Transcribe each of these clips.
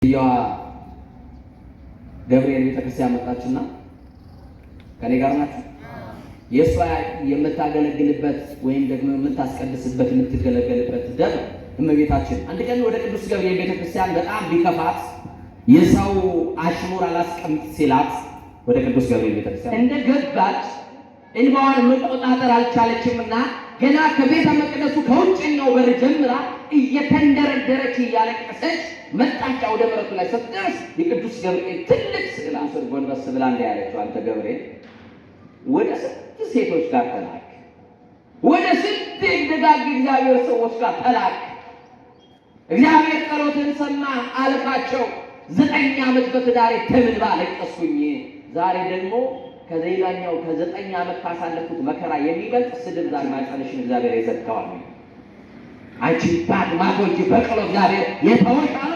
ያው ገብርኤል ቤተክርስቲያን መጣችና ከኔ ጋር ናችሁ። የሷ የምታገለግልበት ወይም ደግሞ የምታስቀድስበት የምትገለገልበት ደብ እመቤታችን አንድ ቀን ወደ ቅዱስ ገብርኤል ቤተክርስቲያን በጣም ቢከፋት የሰው አሽሙር አላስቀምጥ ሲላት ወደ ቅዱስ ገብርኤል ቤተክርስቲያን እንደገባች እንባዋን መቆጣጠር አልቻለችምና ገና ከቤተ መቅደሱ ከውጭኛው በር ጀምራ እየተንደረደረች እያለቀሰች መጣች። ወደ ምሕረቱ ላይ ስትደርስ የቅዱስ ገብርኤል ትልቅ ስዕል አስር ጎንበስ ብላ እንዳያለችው አንተ ገብርኤል ወደ ስንት ሴቶች ጋር ተላክ፣ ወደ ስንት ደጋግ እግዚአብሔር ሰዎች ጋር ተላክ። እግዚአብሔር ጸሎትን ሰማ አልካቸው። 9 ዓመት በትዳሬ ተምንባ አለቀስኩኝ። ዛሬ ደግሞ ከሌላኛው ከ9 ዓመት ካሳለፉት መከራ የሚበልጥ ስድብ ዛሬ ማይጸንሽን እግዚአብሔር ይዘጋዋል። አንቺ ባድማቶች በቀሎ እግዚአብሔር የተወሻሉ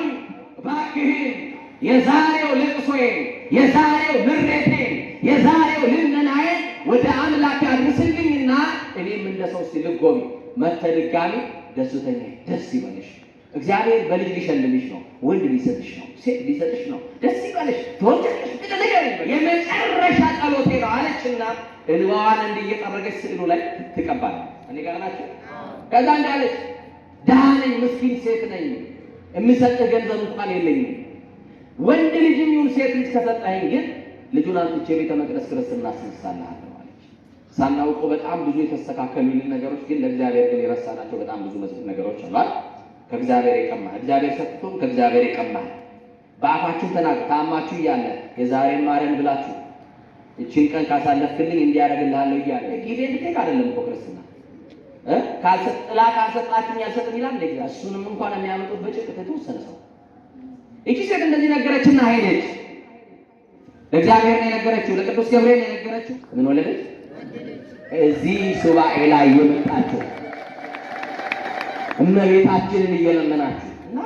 ባክህን የዛሬው ልቅሶዬን የዛሬው ምሬቴን የዛሬው ልመናዬን ወደ አምላክ አድርስልኝና እኔም እንደ ሰው ሲልጎም መተድጋሚ ደስተኛ ደስ ይበልሽ። እግዚአብሔር በልጅ ሊሸልምሽ ነው፣ ወንድ ሊሰጥሽ ነው፣ ሴት ሊሰጥሽ ነው። ደስ ይበልሽ ተወልደሽ ነገር የመጨረሻ ጸሎቴ ነው አለችና እንባዋን እንዲየጠረገች ስዕሉ ላይ ትቀባለች። እኔ ጋር ናቸው። ከዛ እንዳለች ደሃ ነኝ፣ ምስኪን ሴት ነኝ፣ የምሰጥህ ገንዘብ እንኳን የለኝም። ወንድ ልጅም ይሁን ሴት ልጅ ከሰጠኸኝ ግን ልጁን አንጥቼ ቤተ መቅደስ ክርስትና አስነሳልሃለሁ አለች። ሳናውቀው በጣም ብዙ የተስተካከሉልን ነገሮች ግን ለእግዚአብሔር ግን የረሳናቸው በጣም ብዙ ነገሮች አሉ። ከእግዚአብሔር የቀማህ እግዚአብሔር ሰጥቶም ከእግዚአብሔር የቀማህ በአፋችሁ ተናገር። ታማችሁ እያለ የዛሬን ማረን ብላችሁ እቺን ቀን ካሳለፍክልኝ እንዲያደርግልሃለሁ እያለ ጊዜ እንድትሄድ አይደለም እኮ ክርስትና ካልሰጥላ ካልሰጣችሁኝ አልሰጥም ይላል። እሱንም እንኳን የሚያመጡት በጭቅት የተወሰነ ሰው። እቺ ሴት እንደዚህ ነገረችና ሄደች። ለእግዚአብሔር ነው የነገረችው፣ ለቅዱስ ገብርኤል ነው የነገረችው። ምን ወለደች? እዚህ ሱባኤ ላይ የመጣችው እመቤታችንን እየለመናችሁ እና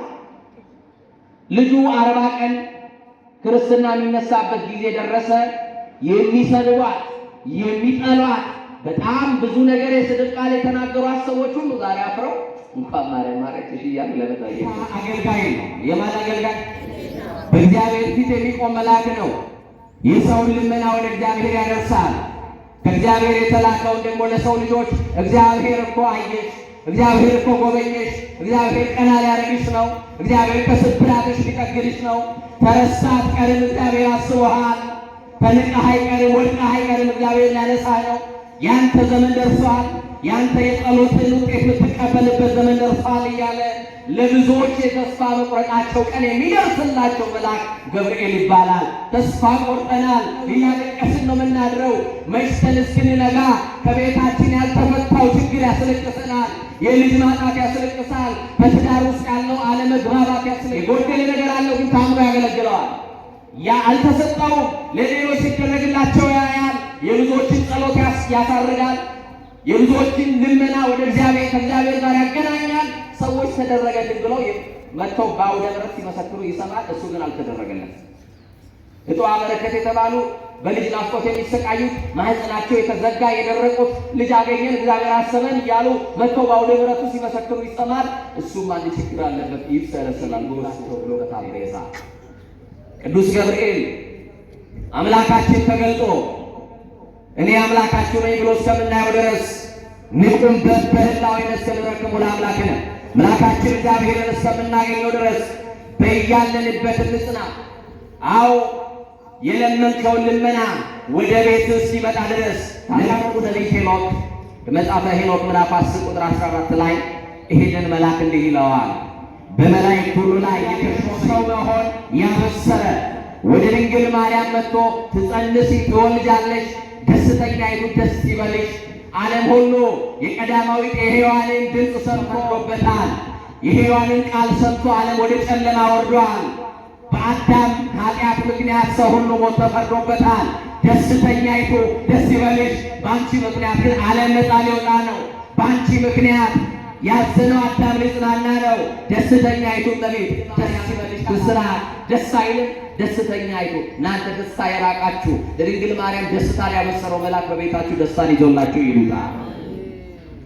ልጁ 40 ቀን ክርስትና የሚነሳበት ጊዜ ደረሰ። የሚሰድቧት የሚጠሏት በጣም ብዙ ነገር የስድብ ቃል የተናገሯት ሰዎች ሁሉ ዛሬ አፍረው እንኳን ማርያም ማረችሽ እያሉ ለመታየ አገልጋይ ነው። የማን አገልጋይ? በእግዚአብሔር ፊት የሚቆም መልአክ ነው። የሰውን ልመና ወደ እግዚአብሔር ያደርሳል። ከእግዚአብሔር የተላከውን ደግሞ ለሰው ልጆች እግዚአብሔር እኮ አየሽ፣ እግዚአብሔር እኮ ጎበኘሽ፣ እግዚአብሔር ቀና ሊያደርግሽ ነው፣ እግዚአብሔር ከስብራትሽ ሊጠግንሽ ነው። ተረሳት ቀርም እግዚአብሔር አስቦሃል። ተንቀህ አይቀርም፣ ወድቀህ አይቀርም፣ እግዚአብሔር ሊያነሳህ ነው። ያንተ ዘመን ደርሷል፣ ያንተ የጸሎትን ውጤት የምትቀበልበት ዘመን ደርሷል እያለ ለብዙዎች የተስፋ መቁረጣቸው ቀን የሚደርስላቸው መልአክ ገብርኤል ይባላል። ተስፋ ቆርጠናል፣ እያለቀስን ነው የምናድረው። መሽተን እስክንነጋ ከቤታችን ያልተፈታው ችግር ያስለቅሰናል። የልጅ ማጣት ያስለቅሳል። በትዳር ውስጥ ያለው አለመግባባት ያስለቅሳል። የጎደለ ነገር አለው ግን ታምኖ ያገለግለዋል። ያ አልተሰጠውም፣ ለሌሎች ሲደረግላቸው ያያል። የብዙዎችን ጸሎት ያሳርጋል። የብዙዎችን ልመና ወደ እግዚአብሔር ከእግዚአብሔር ጋር ያገናኛል። ሰዎች ተደረገልን ብለው መጥተው በአውደ ምሕረት ሲመሰክሩ ይሰማል። እሱ ግን አልተደረገለት። እጧ በረከት የተባሉ በልጅ ናፍቆት የሚሰቃዩት ማህፀናቸው የተዘጋ የደረቁት ልጅ አገኘን እግዚአብሔር አሰበን እያሉ መጥተው በአውደ ምሕረቱ ሲመሰክሩ ይሰማል። እሱም አንድ ችግር አለበት፣ ይብሰለሰላል ብሎ ከታሬሳ ቅዱስ ገብርኤል አምላካችን ተገልጦ እኔ አምላካችሁ ነኝ ብሎ እስከምናየው ድረስ ንቁም በህላዊ መስል ረክሙ ለአምላክነ አምላካችን እግዚአብሔርን እስከምናገኘው ድረስ በያለንበት እንጽና። አዎ የለመንከውን ልመና ወደ ቤት ሲመጣ ድረስ ታላቁ ነቢይ ሄኖክ በመጽሐፈ ሄኖክ ምዕራፍ 10 ቁጥር 14 ላይ ይሄንን መልአክ እንዲህ ይለዋል። በመላእክት ሁሉ ላይ የተሾመ ሰው መሆን ያበሰረ ወደ ድንግል ማርያም መጥቶ ትጸንሲ ትወልጃለሽ፣ ደስተኛይቱ ደስ ይበልሽ። ዓለም ሁሉ የቀዳማዊት የሔዋንን ድምፅ ሰምቶበታል። የሔዋንን ቃል ሰምቶ ዓለም ወደ ጨለማ ወርዷል። በአዳም ኃጢአት ምክንያት ሰው ሁሉ ሞት ተፈርዶበታል። ደስተኛይቱ ደስ ይበልሽ። በአንቺ ምክንያት ግን ዓለም ነፃ ሊወጣ ነው። በአንቺ ምክንያት ያዘነው አዳም ሊጽናና ነው። ደስተኛይቱ እመቤት ደስ ይበልሽ። ብስራት ደስ አይልም? ደስተኛይቱ እናንተ ደስታ የራቃችሁ ለድንግል ማርያም ደስታን ያበሰረው መልአክ በቤታችሁ ደስታን ይዞላችሁ ይሉታል።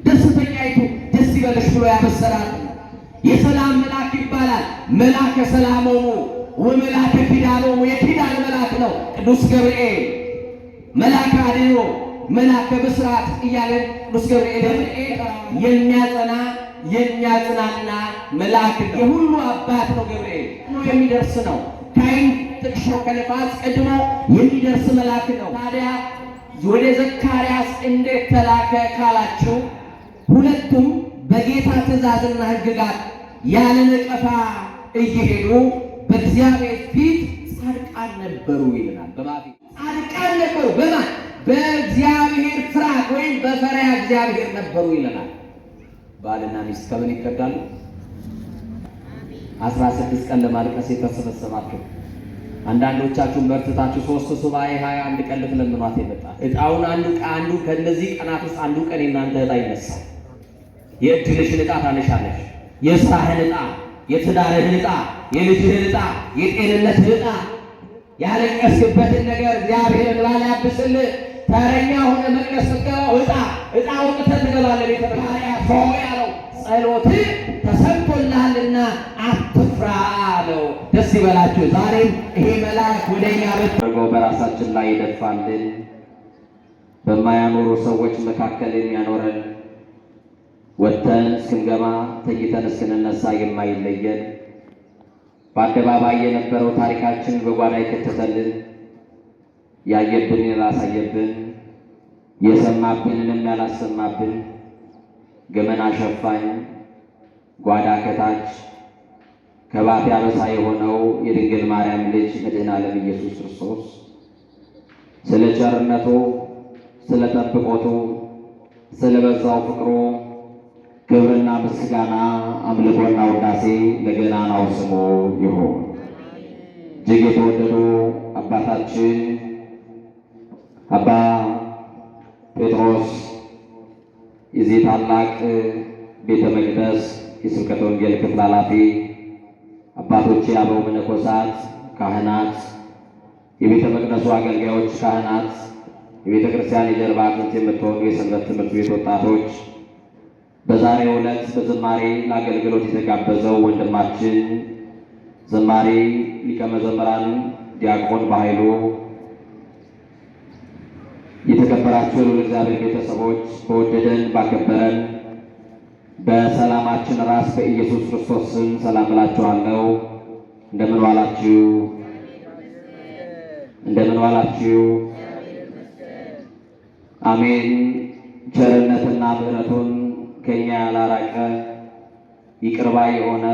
ደስተኛይቱ ደስ ይበልሽ ብሎ ያበሰራት የሰላም መልአክ ይባላል። መልአከ ሰላም ሆኖ ወመላከ ኪዳኑ የኪዳን መልአክ ነው ቅዱስ ገብርኤል። መልአከ አድኅኖ መልአከ ብስራት እያለን ቅዱስ ገብርኤል የሚያጸና የሚያጽናና መልአክ የሁሉ አባት ነው። ገብርኤል የሚደርስ ነው። ከዓይን ጥቅሾ ከነፋስ ቀድሞ የሚደርስ መልአክ ነው። ታዲያ ወደ ዘካርያስ እንዴት ተላከ ካላችሁ ሁለቱም በጌታ ትእዛዝና ሕግጋት ያለ ነቀፋ እየሄዱ በእግዚአብሔር ፊት ጻድቃን ነበሩ ይለናል። ጻድቃን ነበሩ በማን በእግዚአብሔር ፍርሃት ወይም በፈሪሃ እግዚአብሔር ነበሩ ይለናል። ባልና ሚስት ከምን ይቀዳሉ? 16 ቀን ለማልቀስ የተሰበሰባችሁ አንዳንዶቻችሁን በርትታችሁ 3 ሱባኤ 21 ቀን ልትለምኗት ይመጣል። እጣውን አንዱ ከነዚህ ቀናት ውስጥ አንዱ ቀን የእናንተ እጣ ይነሳል። የእድልሽን እጣ ታነሻለሽ። የስራህን እጣ፣ የትዳርህን እጣ፣ የልጅህን እጣ፣ የጤንነትህን እጣ፣ ያለቀስክበትን ነገር እግዚአብሔርን ባላያብስልህ ተረኛ ሆነ መቅደስ ስትገባ እጣ አውጥተህ ትገባለህ። ቤተክርስቲያን ያለው ጸሎትህ ተሰምቶልሃልና አትፍራ አለው። ደስ ይበላችሁ። ዛሬም ይሄ መልአክ ወደ እኛ በራሳችን ላይ ይደፋልን፣ በማያኖሩ ሰዎች መካከል የሚያኖረን፣ ወጥተን እስክንገባ ተኝተን እስክንነሳ የማይለየን፣ በአደባባይ የነበረው ታሪካችን በጓዳ ይከተተልን፣ ያየብንን ያላሳየብን፣ የሰማብንንም ያላሰማብን፣ ገመና ሸፋኝ ጓዳ ከታች ከባት ያበሳ የሆነው የድንግል ማርያም ልጅ መድኃኔ ዓለም ኢየሱስ ክርስቶስ ስለ ቸርነቱ፣ ስለ ጠብቆቱ፣ ስለ በዛው ፍቅሩ ክብርና ምስጋና አምልኮና ውዳሴ ለገናናው ስሙ ይሁን። እጅግ የተወደዱ አባታችን አባ ጴጥሮስ የዚህ ታላቅ ቤተ መቅደስ የስብከተ ወንጌል ክፍል ኃላፊ፣ አባቶቼ አበው መነኮሳት፣ ካህናት፣ የቤተ መቅደሱ አገልጋዮች ካህናት፣ የቤተ ክርስቲያን የጀርባ አጥንት የምትሆኑ የሰንበት ትምህርት ቤት ወጣቶች፣ በዛሬው ዕለት በዝማሬ ለአገልግሎት የተጋበዘው ወንድማችን ዘማሪ ሊቀ መዘምራን ዲያቆን በኃይሉ፣ የተከበራችሁ የልዑል እግዚአብሔር ቤተሰቦች፣ በወደደን ባከበረን በሰላማችን ራስ በኢየሱስ ክርስቶስ ስም ሰላም እላችኋለሁ። እንደምን ዋላችሁ? እንደምን ዋላችሁ? አሜን። ቸርነትና ምሕረቱን ከኛ ያላራቀ ይቅር ባይ የሆነ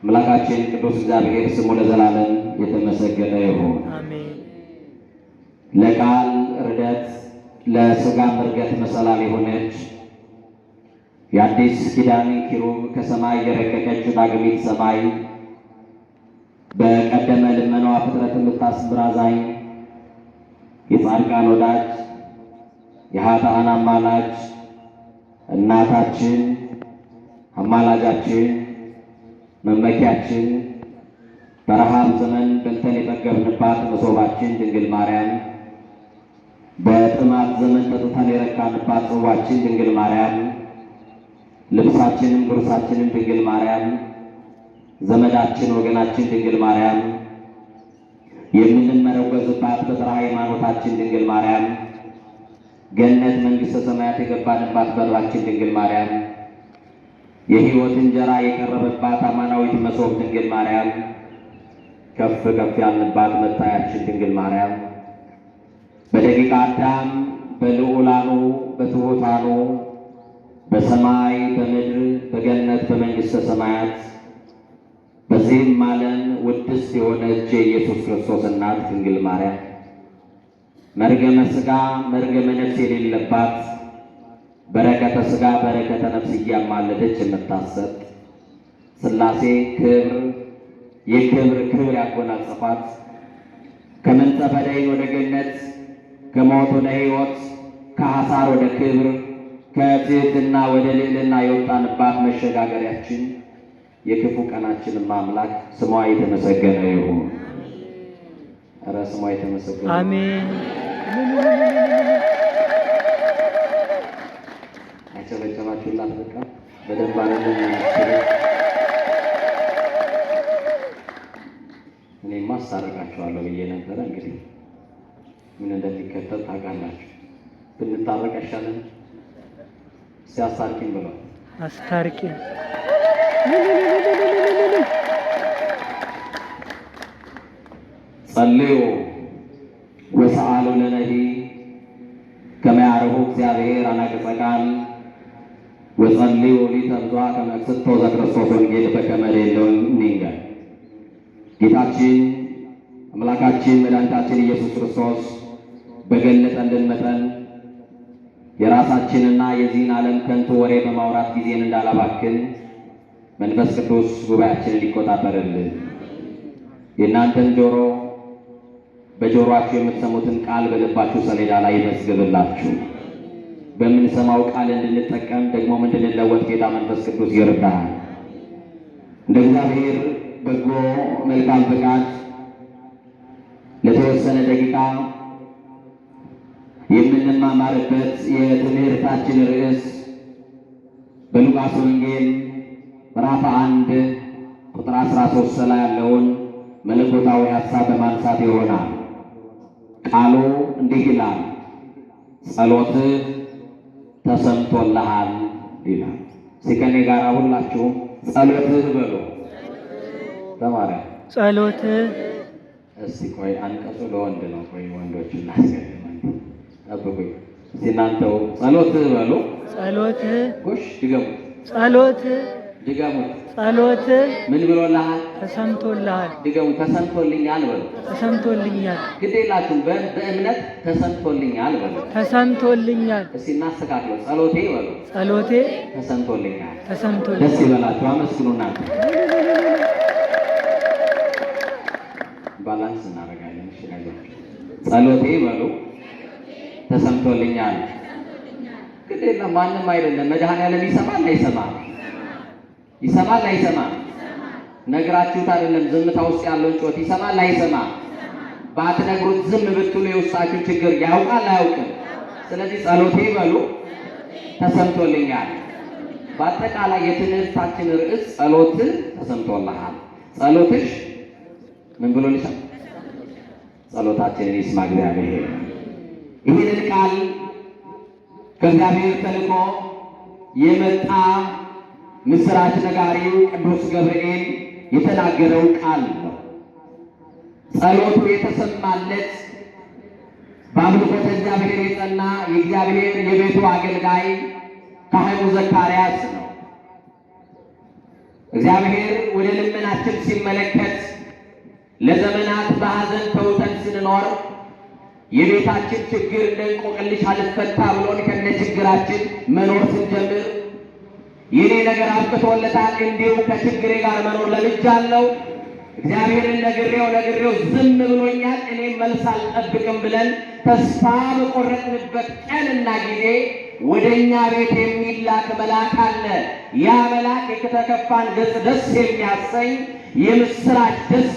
አምላካችን ቅዱስ እግዚአብሔር ስሙ ለዘላለም የተመሰገነ ይሁን። ለቃል ርደት ለሥጋም ዕርገት መሰላል የሆነች የአዲስ ኪዳን ኪሩብ ከሰማይ የረቀቀች ዳግሚት ሰማይ በቀደመ ልመናዋ ፍጥረት የምታስምር አዛኝ የጻድቃን ወዳጅ የኃጥአን አማላጅ እናታችን አማላጃችን መመኪያችን በረሃብ ዘመን በልተን የጠገብንባት መሶባችን ድንግል ማርያም፣ በጥማት ዘመን ጠጥተን የረካንባት ጽዋችን ድንግል ማርያም፣ ልብሳችንም ጉርሳችንም ድንግል ማርያም፣ ዘመዳችን ወገናችን ድንግል ማርያም፣ የምንመረወዝባት በጥራ ሃይማኖታችን ድንግል ማርያም፣ ገነት መንግሥተ ሰማያት የገባንባት በራችን ድንግል ማርያም፣ የሕይወት እንጀራ የቀረበባት አማናዊት መሶብ ድንግል ማርያም፣ ከፍ ከፍ ያልንባት መታያችን ድንግል ማርያም፣ በደቂቀ አዳም በልዑላኑ በትሑታኑ በሰማይ በምድር በገነት በመንግሥተ ሰማያት በዚህም ዓለም ውድስት የሆነች የኢየሱስ ክርስቶስ እናት ድንግል ማርያም መርገመ ሥጋ መርገመ ነፍስ የሌለባት በረከተ ሥጋ በረከተ ነፍስ እያማለደች የምታሰጥ ሥላሴ ክብር የክብር ክብር ያጎናጸፋት ከመንጸፈ ደይን ወደ ገነት ከሞት ወደ ሕይወት ከሐሳር ወደ ክብር ከትሕትና ወደ ልዕልና የወጣንባት መሸጋገሪያችን የክፉ ቀናችንም አምላክ ስሟ የተመሰገነ ይሁን። ኧረ ስሟ የተመሰገነ አሜን። አጨበጨባችሁላት። በቃ በደንብ አለልን። እኔማ አስታርቃችኋለሁ ብዬ ነበረ። እንግዲህ ምን እንደሚከተል ታውቃላችሁ። ብንታረቅ አይሻልም? እስቲ አስታርቂኝ ብለው አስታርቂኝ። ጸልዩ ወሰአሉ ለነሂ ከመ ያርሁ እግዚአብሔር አናቅጸ ቃል ወጸልዩ ሊተብዟ ከመ ክስቶ ዘክርስቶስ ወንጌል በከመ ሌለውን ንንገር። ጌታችን አምላካችን መድኃኒታችን ኢየሱስ ክርስቶስ በገለጠልን መጠን የራሳችንና የዚህን ዓለም ከንቱ ወሬ በማውራት ጊዜን እንዳላባክን መንፈስ ቅዱስ ጉባኤያችንን ሊቆጣጠርልን የእናንተን ጆሮ በጆሮአችሁ የምትሰሙትን ቃል በልባችሁ ሰሌዳ ላይ ይመዝግብላችሁ። በምንሰማው ቃል እንድንጠቀም ደግሞ እንድንለወጥ ጌታ መንፈስ ቅዱስ ይርዳል። እንደ እግዚአብሔር በጎ መልካም ፈቃድ ለተወሰነ ደቂቃ የምንማማርበት የትምህርታችን ርዕስ በሉቃስ ወንጌል ምዕራፍ 1 ቁጥር 13 ላይ ያለውን መለኮታዊ ሐሳብ በማንሳት ይሆናል። ቃሉ እንዲህ ይላል፣ ጸሎትህ ተሰምቶልሃል ይላል። ከኔ ጋር ሁላችሁም ጸሎትህ በሉ። በማርያም ጸሎትህ። እስቲ ቆይ አንቀጹ ለወንድ ነው። ቆይ ወንዶች እናስቀድማለን። ጠብቁኝ። እስቲ እናንተው ጸሎትህ በሉ። ጸሎትህ። ጎሽ ድገሙት። ጸሎትህ ድገሙት። ጸሎትህ ምን ብሎልሃል? ተሰምቶልሃል። ድገሙ። ተሰምቶልኛል በሉ። ተሰምቶልኛል። ግድ የላችሁም በእምነት ተሰምቶልኛል በሉ። ተሰምቶልኛል። እስቲ እናስተካክለው። ጸሎቴ በሉ። ጸሎቴ ተሰምቶልኛል። ተሰምቶልኛል። ደስ ይበላችሁ። አመስግኑና ባላንስ እናደርጋለን። እሺ አይዟችሁ። ጸሎቴ በሉ ተሰምቶልኛል። ግድ የለም ማንም አይደለም። መድኃኔዓለም ይሰማል አይሰማም? ይሰማል አይሰማም? ነግራችሁት አይደለም ዝምታ ውስጥ ያለውን ጮት ይሰማል አይሰማም? ባትነግሩት ዝም ብትሉ የውስጣችሁ ችግር ያውቃል አያውቅም? ስለዚህ ጸሎቴ በሉ ተሰምቶልኛል። በአጠቃላይ የትምህርታችን ርዕስ ጸሎት ተሰምቶልሃል። ጸሎትሽ ምን ብሎ ልሻል? ጸሎታችንን ይስማ እግዚአብሔር። ይህንን ቃል ከእግዚአብሔር ተልኮ የመጣ ምስራች ነጋሪው ቅዱስ ገብርኤል የተናገረው ቃል ነው። ጸሎቱ የተሰማለት በአምልኮተ እግዚአብሔር የጸና የእግዚአብሔር የቤቱ አገልጋይ ካህኑ ዘካርያስ ነው። እግዚአብሔር ወደ ልመናችን ሲመለከት ለዘመናት በሐዘን ተውጠን ስንኖር የቤታችን ችግር እንደ እንቆቅልሽ አልፈታ ብሎን ከነ ችግራችን መኖር ስንጀምር የኔ ነገር አብቅቶለታል፣ እንዲሁ ከችግሬ ጋር መኖር ለምጃለሁ፣ እግዚአብሔርን ነግሬው ዝም ብሎኛል፣ እኔም መልስ አልጠብቅም ብለን ተስፋ በቆረጥንበት ቀንና ጊዜ ወደኛ ቤት የሚላክ መልአክ አለ። ያ መልአክ የተከፋን ገጽ ደስ የሚያሰኝ የምስራች ደስ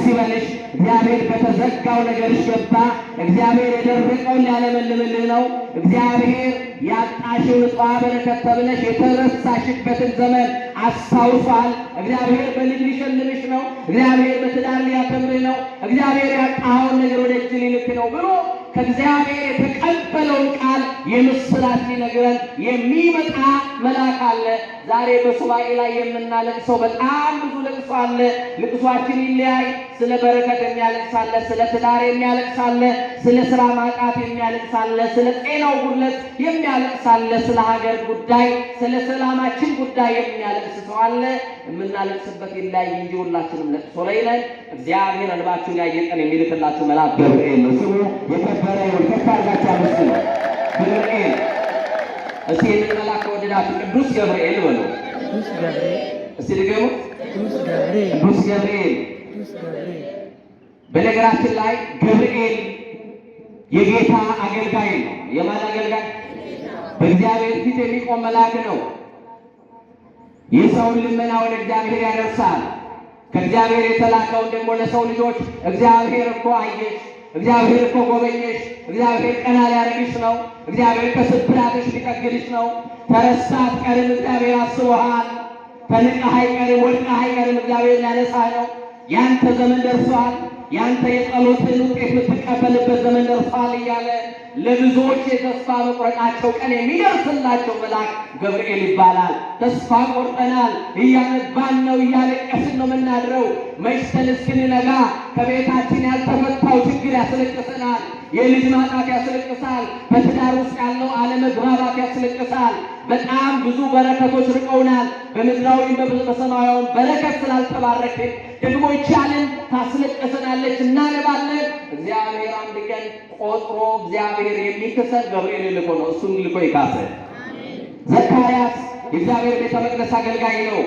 ይበልሽ፣ እግዚአብሔር በተዘጋው ነገርሽ ገባ፣ እግዚአብሔር የደረቀውን ሊያለመልምልህ ነው፣ እግዚአብሔር ያጣሽውን ዕጣ በረከት ተብለሽ የተረሳሽበትን ዘመን አስታውሷል፣ እግዚአብሔር በልጅ ሊሸልምሽ ነው፣ እግዚአብሔር በትዳር ሊያከብርህ ነው፣ እግዚአብሔር ያጣኸውን ነገር ወደ እጅ ሊልክ ነው ብሎ ከእግዚአብሔር የተቀበለውን ቃል የምስራች ሊነግረን የሚመጣ መልአክ አለ። ዛሬ በሱባኤ ላይ የምናለቅሰው በጣም ብዙ ልቅሶ አለ። ልቅሷችን ይለያይ። ስለ በረከት የሚያለቅስ አለ፣ ስለ ትዳር የሚያለቅስ አለ፣ ስለ ስራ ማጣት የሚያለቅስ አለ፣ ስለ ጤናው ጉድለት የሚያለቅስ አለ፣ ስለ ሀገር ጉዳይ፣ ስለ ሰላማችን ጉዳይ የሚያለቅስ ሰው አለ። የምናለቅስበት ይለያይ እንጂ ሁላችንም ለቅሶ ላይ ነን። እግዚአብሔር እንባችሁን ያየ ቀን የሚልክላችሁ መልአክ ገብርኤል ነው። ስሙ የከበረ ይሁን። ከፍ አድርጋችሁ አመስግኑ። ገብርኤል። እስቲ ይህንን መልአክ ከወደዳችሁ ቅዱስ ገብርኤል በሉ። ቅዱስ ገብርኤል። እስቲ ድገሙ። ቅዱስ ገብርኤል። ቅዱስ ገብርኤል። ቅዱስ ገብርኤል። በነገራችን ላይ ገብርኤል የጌታ አገልጋይ ነው። የማን አገልጋይ? በእግዚአብሔር ፊት የሚቆም መልአክ ነው። የሰውን ልመና ወደ እግዚአብሔር ያደርሳል። ከእግዚአብሔር የተላከውን ደግሞ ለሰው ልጆች እግዚአብሔር እኮ አየሽ፣ እግዚአብሔር እኮ ጎበኘሽ፣ እግዚአብሔር ቀና ሊያደርግሽ ነው፣ እግዚአብሔር ከስብራትሽ ሊጠግንሽ ነው፣ ተረሳህ አትቀርም፣ እግዚአብሔር አስቦሃል፣ ተንቀህ አይቀርም፣ ወድቀህ አይቀርም፣ እግዚአብሔር ሊያነሳህ ነው፣ ያንተ ዘመን ደርሷል፣ ያንተ የጸሎትን ውጤት የምትቀበልበት ዘመን ደርሷል እያለ ለብዙዎች የተስፋ መቁረጣቸው ቀን የሚደርስላቸው መልአክ ገብርኤል ይባላል። ተስፋ ቆርጠናል፣ እያነባን ነው፣ እያለቀስን ነው የምናድረው። መሽተን እስክንነጋ ከቤታችን ያልተፈታው ችግር ያስለቅሰናል። የልጅ ማጣት ያስለቅሳል። በትዳር ውስጥ ያለው አለመግባባት ያስለቅሳል። በጣም ብዙ በረከቶች ርቀውናል። በምድራዊም በሰማያዊም በረከት ስላልተባረክን ደግሞ ይቻልን ታስለቅሰናለች፣ እናነባለን። እግዚአብሔር አንድ ቀን ቆጥሮ እግዚአብሔር የሚክሰን ገብርኤል ልኮ ነው። እሱን ልኮ ይካሰን። ዘካርያስ የእግዚአብሔር ቤተ መቅደስ አገልጋይ ነው።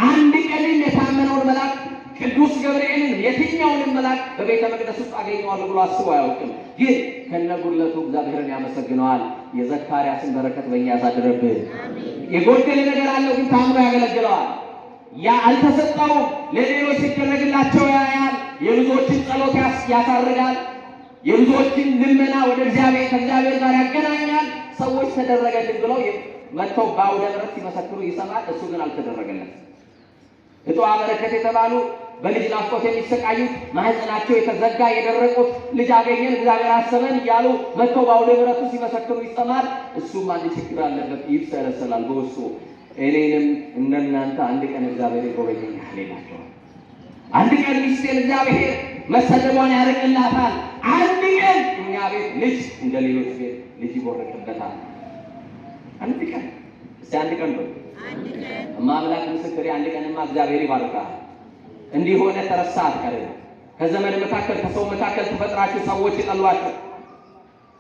አንድ ቀንም የታመነውን መልአክ ቅዱስ ገብርኤልን የትኛውንም መልአክ በቤተ መቅደስ ውስጥ አገኘዋለሁ ብሎ አስቦ አያውቅም። ግን ከነጉድለቱ እግዚአብሔርን ያመሰግነዋል። የዘካርያስን በረከት በእኛ ያሳድርብን። የጎደለ ነገር አለው፣ ግን ታምኖ ያገለግለዋል። ያ አልተሰጠውም፣ ለሌሎች ሲደረግላቸው ያያል። የብዙዎችን ጸሎት ያሳርጋል። የብዙዎችን ልመና ወደ እግዚአብሔር ከእግዚአብሔር ጋር ያገናኛል። ሰዎች ተደረገልን ብለው መጥተው በአውደ ምሕረት ሲመሰክሩ ይሰማል። እሱ ግን አልተደረገለት። እጦአ በረከት የተባሉ በልጅ ናፍቆት የሚሰቃዩት ማህፀናቸው የተዘጋ የደረቁት ልጅ አገኘን እግዚአብሔር አሰበን እያሉ መጥተው በአውደ ምሕረቱ ሲመሰክሩ ይሰማል። እሱም አንድ ችግር አለበት፣ ይብሰለሰላል በውስጡ። እኔንም እንደናንተ አንድ ቀን እግዚአብሔር ይጎበኘኛል ይላቸዋል። አንድ ቀን ሚስቴን እግዚአብሔር መሰደቧን ያርቅላታል። አንድ ቀን እኛ ቤት ልጅ እንደ ሌሎች ቤት ልጅ ይቦርቅበታል። አንድ ቀን እስቲ አንድ ቀን ነው ማምላክ ምስክሬ፣ አንድ ቀንማ እግዚአብሔር ይባርካል። እንዲህ ሆነ ተረሳ አትቀርም። ከዘመድ መካከል ከሰው መካከል ተፈጥራችሁ ሰዎች ይጠሏችሁ፣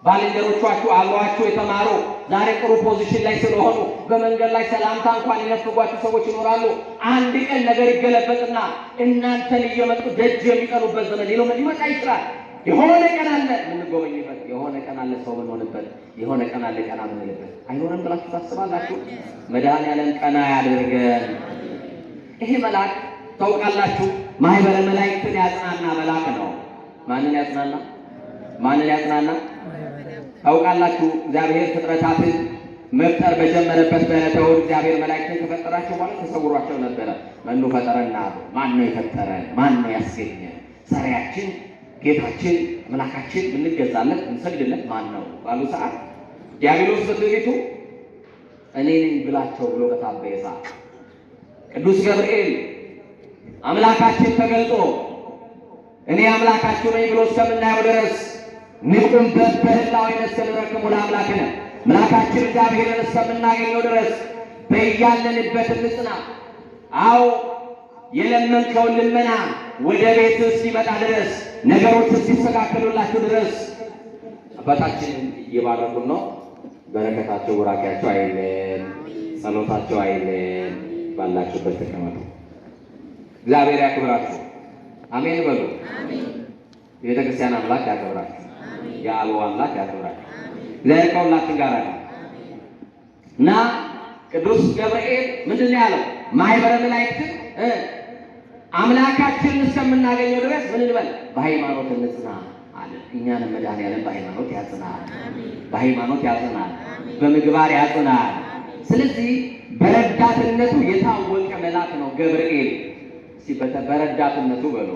ባልንጀሮቻችሁ አብረዋችሁ የተማሩ ዛሬ ጥሩ ፖዚሽን ላይ ስለሆኑ በመንገድ ላይ ሰላምታ እንኳን የነፍጓችሁ ሰዎች ይኖራሉ። አንድ ቀን ነገር ይገለበጥና እናንተን እየመጡ ደጅ የሚጠኑበት ዘመን ሊመጣ ይችላል። የሆነ ቀን አለ የምንጎበኝበት፣ የሆነ ቀን አለ ሰው የምንሆንበት፣ የሆነ ቀን አለ ቀና የምንልበት። አይኖርም ብላችሁ ታስባላችሁ? መድኃኔዓለም ቀና ያድርገን። ይሄ መልአክ ታውቃላችሁ፣ ማህበረ መላእክትን ያጽናና መልአክ ነው። ማንን ያጽናና? ማንን ያጽናና? ታውቃላችሁ፣ እግዚአብሔር ፍጥረታትን መፍጠር በጀመረበት በዕለተ እሑድ እግዚአብሔር መላእክትን ከፈጠራቸው በኋላ ተሰውሯቸው ነበረ። መኑ ፈጠረና፣ ማን ነው የፈጠረን? ማን ነው ያስገኘ? ሰሪያችን ጌታችን አምላካችን እንገዛለት እንሰግድለት ማን ነው ባሉ ሰዓት ዲያብሎስ በትዕቢቱ እኔ ነኝ ብላቸው ብሎ በታበየ ሰዓት ቅዱስ ገብርኤል አምላካችን ተገልጦ እኔ አምላካችሁ ነኝ ብሎ እስከምናየው ድረስ ንቁም በህላዊነት እስከምንረክሙ ለአምላክነ አምላካችን እግዚአብሔርን እስከምናገኘው ድረስ በያለንበት እንጽና። አዎ የለመንከውን ልመና ወደ ቤት እስኪመጣ ድረስ ነገሮች እስኪስተካከሉላችሁ ድረስ አባታችን እየባረኩን ነው። በረከታቸው ቡራኪያቸው አይለን፣ ጸሎታቸው አይለን። ባላችሁበት ተቀመጡ። እግዚአብሔር ያክብራችሁ። አሜን በሉ። የቤተ ክርስቲያን አምላክ ያክብራችሁ። የአበው አምላክ ያክብራችሁ። እግዚአብሔር ከሁላችን ጋር ነው እና ቅዱስ ገብርኤል ምንድን ነው ያለው? ማህበረ መላእክትን አምላካችንን እስከምናገኘው ድረስ ምን እንበል? በሃይማኖት እንጽና አለ። እኛንም መድኃኔዓለም በሃይማኖት ያጽናል፣ በሃይማኖት ያጽናል፣ በምግባር ያጽናል። ስለዚህ በረዳትነቱ የታወቀ መልአክ ነው ገብርኤል። በረዳትነቱ በሎ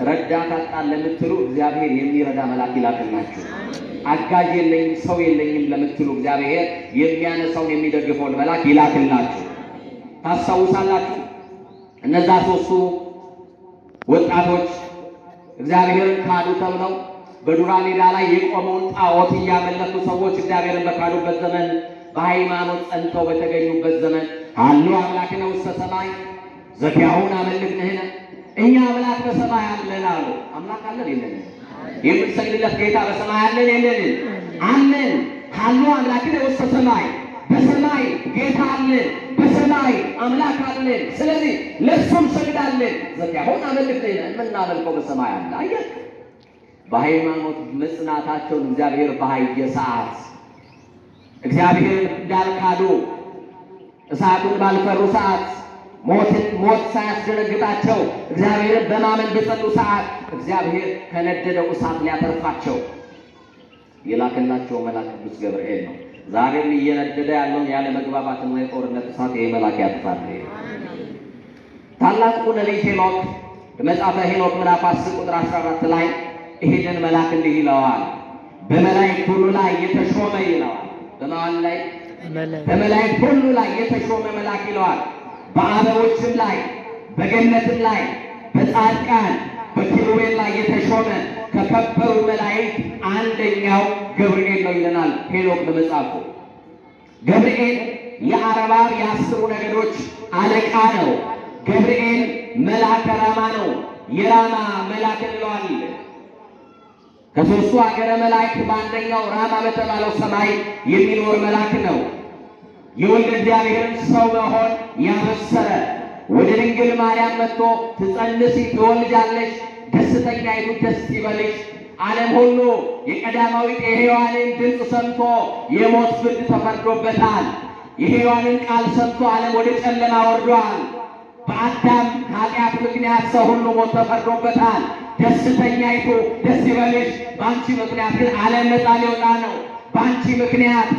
ረዳት አጣን ለምትሉ እግዚአብሔር የሚረዳ መልአክ ይላክላችሁ። አጋዥ የለኝም ሰው የለኝም ለምትሉ እግዚአብሔር የሚያነሳውን የሚደግፈውን መልአክ ይላክላችሁ። ታስታውሳላችሁ እነዛ ሶስቱ ወጣቶች እግዚአብሔርን ካዱ ተብለው በዱራ ሜዳ ላይ የቆመውን ጣዖት እያመለኩ ሰዎች እግዚአብሔርን በካዱበት ዘመን፣ በሃይማኖት ጸንተው በተገኙበት ዘመን አሉ አምላክነ ውስተ ሰማይ ዘኪያሁን አመልክንህነ፣ እኛ አምላክ በሰማይ አለን አሉ። አምላክ አለን የለንም? የምንሰግድለት ጌታ በሰማይ አለን የለንም? አለን። አሉ አምላክነ ውስተ ሰማይ፣ በሰማይ ጌታ አለን፣ በሰማይ አምላክ አለን። ስለዚህ ለእሱም ሰግዳለን። ዘኪያሁን አመልክንህነ፣ የምናመልከው በሰማይ አለ። አየህ፣ በሃይማኖት መጽናታቸውን እግዚአብሔር ባየ ሰዓት እግዚአብሔር እንዳልካዱ እሳቱን ባልፈሩ ሰዓት ሞት ሳያስደነግጣቸው እግዚአብሔርን በማመን በጸኑ ሰዓት እግዚአብሔር ከነደደው እሳት ሊያተርፋቸው የላከላቸው መልአክ ቅዱስ ገብርኤል ነው። ዛሬም እየነደደ ያለውን ያለ መግባባትና የጦርነት እሳት ይሄ መልአክ ያጥፋል። ታላቁ ነቢይ ሄኖክ በመጽሐፈ ሄኖክ ምዕራፍ 10 ቁጥር 14 ላይ ይሄንን መልአክ እንዲህ ይለዋል፣ በመላእክት ሁሉ ላይ የተሾመ ይለዋል። በማን ላይ? በመላእክት ሁሉ ላይ የተሾመ መልአክ ይለዋል። በአበቦችም ላይ በገነትም ላይ በጻድቃን በኪሩቤል ላይ የተሾመ ከከበሩ መላእክት አንደኛው ገብርኤል ነው ይለናል ሄኖክ በመጽሐፉ። ገብርኤል የአርባብ የአስሩ ነገዶች አለቃ ነው። ገብርኤል መልአከ ራማ ነው። የራማ መልአክ እንለዋለን። ከሦስቱ ሀገረ መላእክት በአንደኛው ራማ በተባለው ሰማይ የሚኖር መልአክ ነው። የወልደ እግዚአብሔርን ሰው መሆን ያበሰረ ወደ ድንግል ማርያም መጥቶ ትጸንሲ ትወልጃለሽ፣ ደስተኛይቱ ደስ ይበልሽ፣ ዓለም ሁሉ የቀዳማዊት የሔዋንን ድምፅ ሰምቶ የሞት ፍርድ ተፈርዶበታል። የሔዋንን ቃል ሰምቶ ዓለም ወደ ጨለማ ወርዷል። በአዳም ኃጢአት ምክንያት ሰው ሁሉ ሞት ተፈርዶበታል። ደስተኛይቱ ደስ ይበልሽ፣ በአንቺ ምክንያት ግን ዓለም ነፃ ሊወጣ ነው። በአንቺ ምክንያት